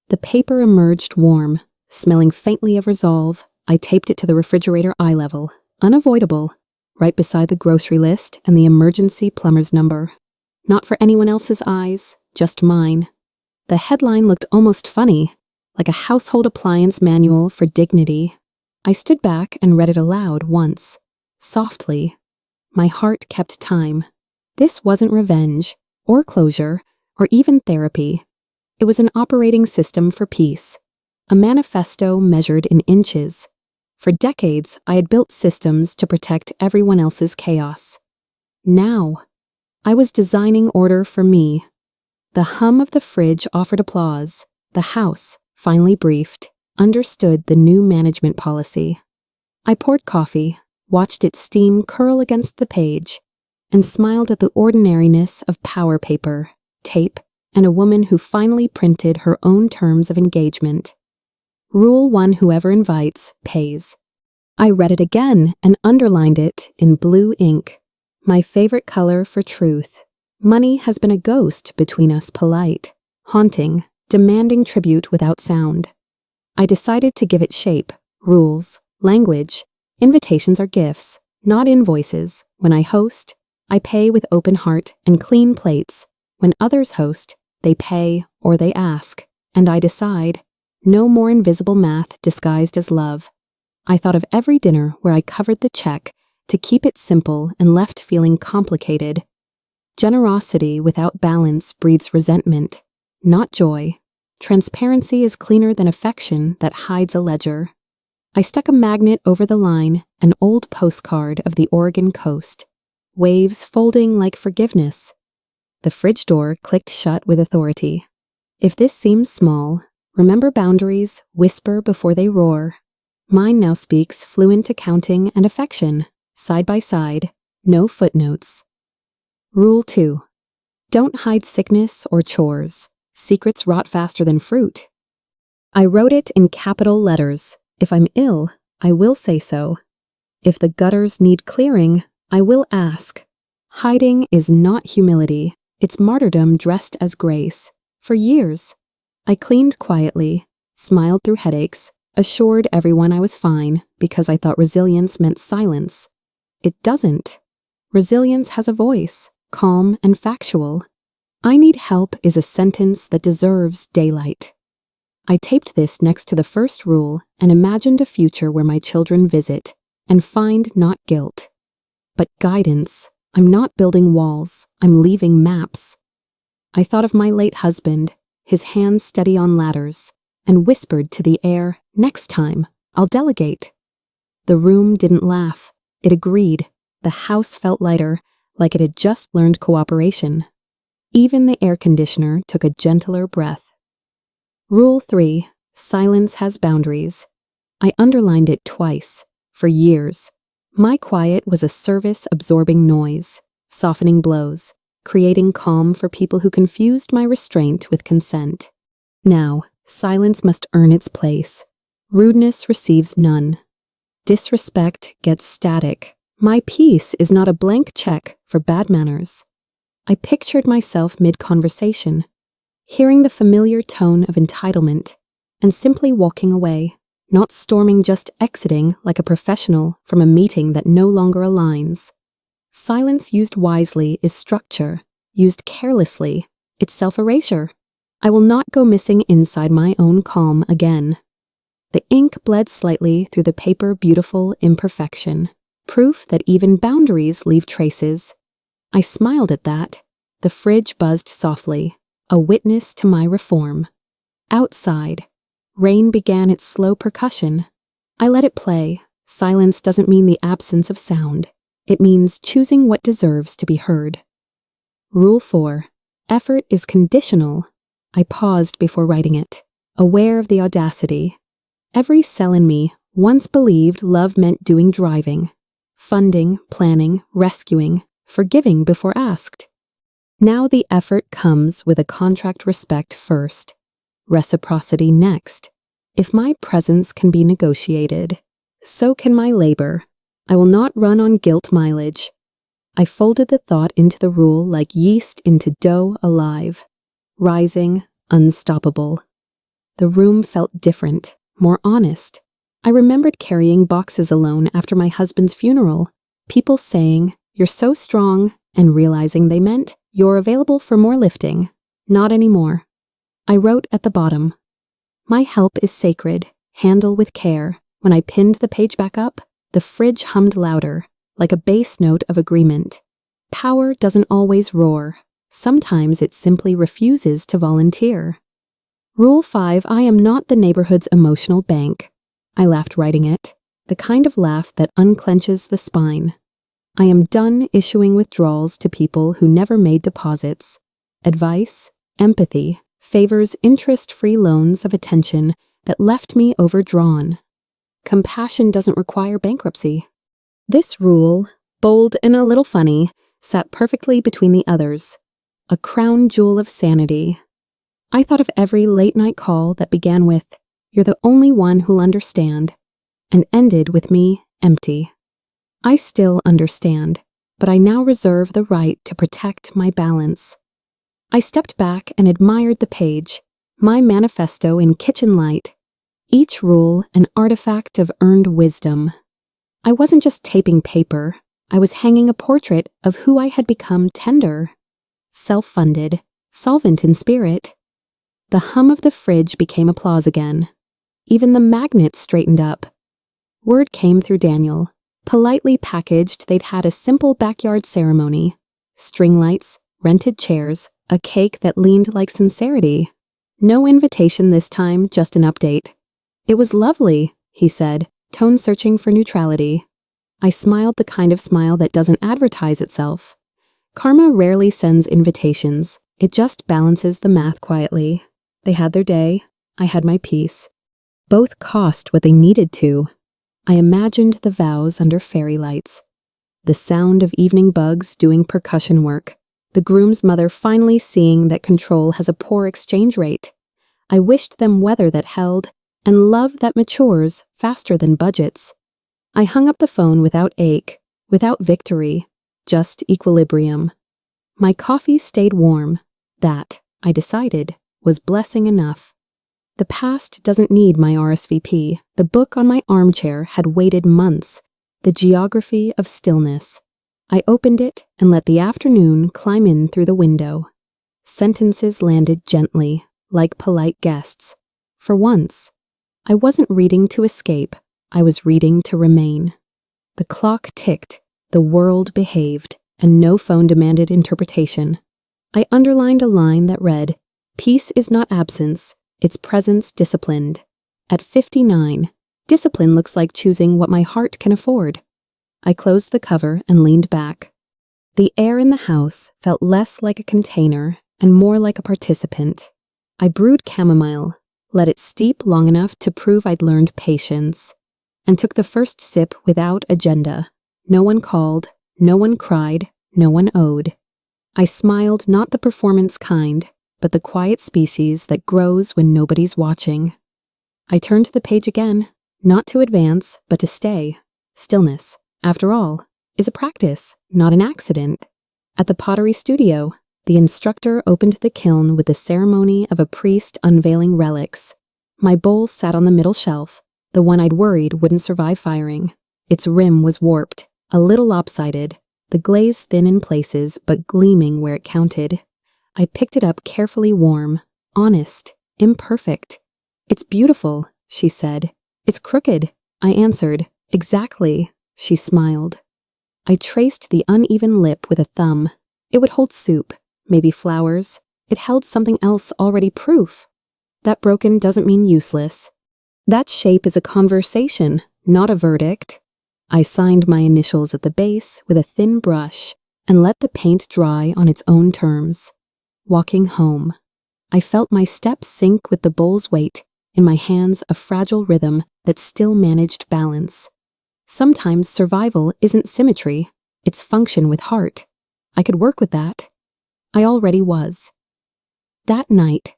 The paper emerged warm, smelling faintly of resolve. I taped it to the refrigerator eye level, unavoidable, right beside the grocery list and the emergency plumber's number. Not for anyone else's eyes, just mine. The headline looked almost funny, like a household appliance manual for dignity. I stood back and read it aloud once, softly. My heart kept time. This wasn't revenge, or closure, or even therapy. It was an operating system for peace, a manifesto measured in inches. For decades, I had built systems to protect everyone else's chaos. Now, I was designing order for me. The hum of the fridge offered applause. The house, finally briefed, understood the new management policy. I poured coffee, watched its steam curl against the page, and smiled at the ordinariness of power paper, tape, and a woman who finally printed her own terms of engagement. Rule 1: whoever invites, pays. I read it again and underlined it in blue ink, my favorite color for truth. Money has been a ghost between us, polite, haunting, demanding tribute without sound. I decided to give it shape, rules, language. Invitations are gifts, not invoices. When I host, I pay with open heart and clean plates. When others host, they pay or they ask, and I decide. No more invisible math disguised as love. I thought of every dinner where I covered the check to keep it simple and left feeling complicated. Generosity without balance breeds resentment, not joy. Transparency is cleaner than affection that hides a ledger. I stuck a magnet over the line, an old postcard of the Oregon coast. Waves folding like forgiveness. The fridge door clicked shut with authority. If this seems small, remember boundaries, whisper before they roar. Mine now speaks fluent accounting and affection, side by side, no footnotes. Rule 2. Don't hide sickness or chores. Secrets rot faster than fruit. I wrote it in capital letters. If I'm ill, I will say so. If the gutters need clearing, I will ask. Hiding is not humility. It's martyrdom dressed as grace. For years, I cleaned quietly, smiled through headaches, assured everyone I was fine because I thought resilience meant silence. It doesn't. Resilience has a voice, calm and factual. I need help is a sentence that deserves daylight. I taped this next to the first rule and imagined a future where my children visit and find not guilt, but guidance. I'm not building walls, I'm leaving maps. I thought of my late husband, his hands steady on ladders, and whispered to the air, "Next time, I'll delegate." The room didn't laugh. It agreed. The house felt lighter, like it had just learned cooperation. Even the air conditioner took a gentler breath. Rule 3. Silence has boundaries. I underlined it twice. For years. My quiet was a service-absorbing noise, softening blows, creating calm for people who confused my restraint with consent. Now, silence must earn its place. Rudeness receives none. Disrespect gets static. My peace is not a blank check for bad manners. I pictured myself mid-conversation, hearing the familiar tone of entitlement, and simply walking away, not storming, just exiting like a professional from a meeting that no longer aligns. Silence used wisely is structure. Used carelessly, it's self-erasure. I will not go missing inside my own calm again. The ink bled slightly through the paper, beautiful imperfection. Proof that even boundaries leave traces. I smiled at that. The fridge buzzed softly, a witness to my reform. Outside, rain began its slow percussion. I let it play. Silence doesn't mean the absence of sound. It means choosing what deserves to be heard. Rule 4. Effort is conditional. I paused before writing it, aware of the audacity. Every cell in me once believed love meant doing driving, funding, planning, rescuing, forgiving before asked. Now the effort comes with a contract: respect first, reciprocity next. If my presence can be negotiated, so can my labor. I will not run on guilt mileage. I folded the thought into the rule like yeast into dough, alive, rising, unstoppable. The room felt different, more honest. I remembered carrying boxes alone after my husband's funeral, people saying, "You're so strong," and realizing they meant, "You're available for more lifting." Not anymore. I wrote at the bottom, "My help is sacred, handle with care." When I pinned the page back up, the fridge hummed louder, like a bass note of agreement. Power doesn't always roar. Sometimes it simply refuses to volunteer. Rule 5. I am not the neighborhood's emotional bank. I laughed writing it, the kind of laugh that unclenches the spine. I am done issuing withdrawals to people who never made deposits. Advice, empathy, favors interest-free loans of attention that left me overdrawn. Compassion doesn't require bankruptcy. This rule, bold and a little funny, sat perfectly between the others. A crown jewel of sanity. I thought of every late-night call that began with, "You're the only one who'll understand," and ended with me empty. I still understand, but I now reserve the right to protect my balance. I stepped back and admired the page, my manifesto in kitchen light. Each rule an artifact of earned wisdom. I wasn't just taping paper. I was hanging a portrait of who I had become: tender, self-funded, solvent in spirit. The hum of the fridge became applause again. Even the magnets straightened up. Word came through Daniel. Politely packaged, they'd had a simple backyard ceremony. String lights, rented chairs, a cake that leaned like sincerity. No invitation this time, just an update. "It was lovely," he said, tone searching for neutrality. I smiled, the kind of smile that doesn't advertise itself. Karma rarely sends invitations. It just balances the math quietly. They had their day. I had my peace. Both cost what they needed to. I imagined the vows under fairy lights. The sound of evening bugs doing percussion work. The groom's mother finally seeing that control has a poor exchange rate. I wished them weather that held, and love that matures faster than budgets. I hung up the phone without ache, without victory, just equilibrium. My coffee stayed warm. That, I decided, was blessing enough. The past doesn't need my RSVP. The book on my armchair had waited months. The Geography of Stillness. I opened it and let the afternoon climb in through the window. Sentences landed gently, like polite guests. For once, I wasn't reading to escape. I was reading to remain. The clock ticked, the world behaved, and no phone demanded interpretation. I underlined a line that read, "Peace is not absence, its presence disciplined. At 59, discipline looks like choosing what my heart can afford. I closed the cover and leaned back. The air in the house felt less like a container and more like a participant. I brewed chamomile, let it steep long enough to prove I'd learned patience, and took the first sip without agenda. No one called, no one cried, no one owed. I smiled, not the performance kind, but the quiet species that grows when nobody's watching. I turned the page again, not to advance, but to stay. Stillness, after all, is a practice, not an accident. At the pottery studio, the instructor opened the kiln with the ceremony of a priest unveiling relics. My bowl sat on the middle shelf, the one I'd worried wouldn't survive firing. Its rim was warped, a little lopsided, the glaze thin in places but gleaming where it counted. I picked it up carefully, warm, honest, imperfect. "It's beautiful," she said. "It's crooked," I answered. "Exactly," she smiled. I traced the uneven lip with a thumb. It would hold soup, maybe flowers. It held something else already, proof. That broken doesn't mean useless. That shape is a conversation, not a verdict. I signed my initials at the base with a thin brush and let the paint dry on its own terms. Walking home, I felt my steps sink with the bowl's weight, in my hands a fragile rhythm that still managed balance. Sometimes survival isn't symmetry, it's function with heart. I could work with that. I already was. That night,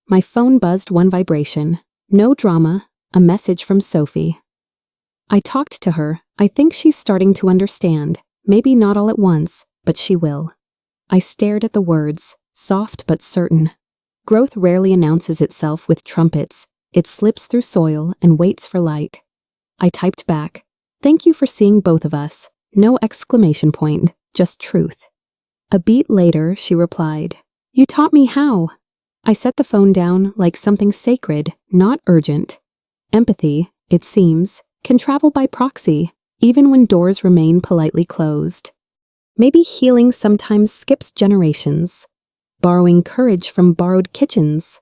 my phone buzzed one vibration. No drama, a message from Sophie. I talked to her. I think she's starting to understand. Maybe not all at once, but she will. I stared at the words, soft but certain. Growth rarely announces itself with trumpets. It slips through soil and waits for light. I typed back, "Thank you for seeing both of us." No exclamation point, just truth. A beat later, she replied, "You taught me how." I set the phone down like something sacred, not urgent. Empathy, it seems, can travel by proxy, even when doors remain politely closed. Maybe healing sometimes skips generations, borrowing courage from borrowed kitchens.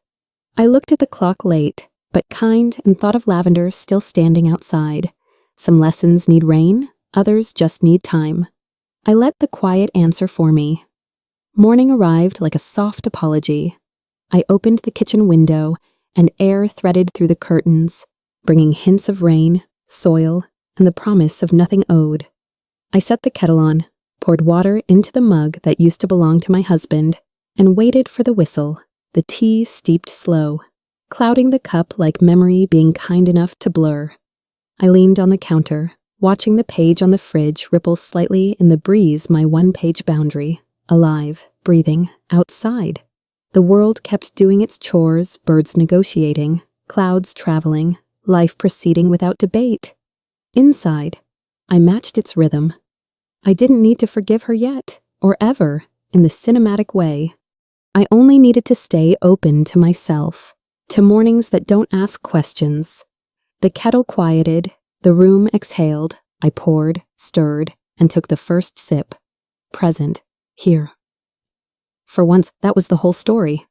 I looked at the clock late, but kind, and thought of lavender still standing outside. Some lessons need rain, others just need time. I let the quiet answer for me. Morning arrived like a soft apology. I opened the kitchen window, and air threaded through the curtains, bringing hints of rain, soil, and the promise of nothing owed. I set the kettle on, poured water into the mug that used to belong to my husband, and waited for the whistle. The tea steeped slow, clouding the cup like memory being kind enough to blur. I leaned on the counter, watching the page on the fridge ripple slightly in the breeze, my one-page boundary, alive, breathing, outside. The world kept doing its chores, birds negotiating, clouds traveling, life proceeding without debate. Inside, I matched its rhythm. I didn't need to forgive her yet, or ever, in the cinematic way. I only needed to stay open to myself, to mornings that don't ask questions. The kettle quieted, the room exhaled, I poured, stirred, and took the first sip. Present, here. For once, that was the whole story.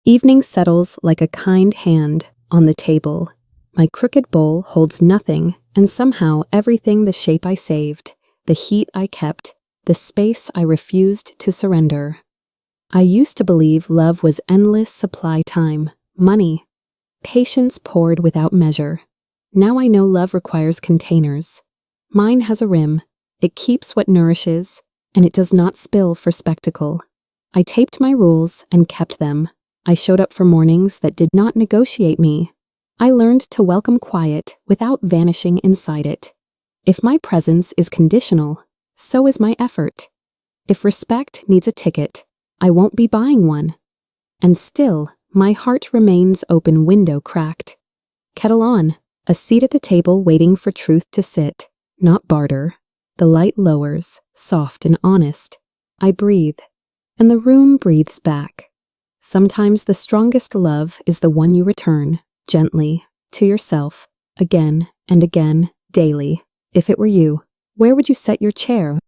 Evening settles like a kind hand on the table. My crooked bowl holds nothing, and somehow everything: the shape I saved, the heat I kept, the space I refused to surrender. I used to believe love was endless supply time, money. Patience poured without measure. Now I know love requires containers. Mine has a rim. It keeps what nourishes, and it does not spill for spectacle. I taped my rules and kept them. I showed up for mornings that did not negotiate me. I learned to welcome quiet without vanishing inside it. If my presence is conditional, so is my effort. If respect needs a ticket, I won't be buying one. And still, my heart remains open, window cracked. Kettle on, a seat at the table waiting for truth to sit, not barter. The light lowers, soft and honest. I breathe, and the room breathes back. Sometimes the strongest love is the one you return, gently, to yourself, again and again, daily. If it were you, where would you set your chair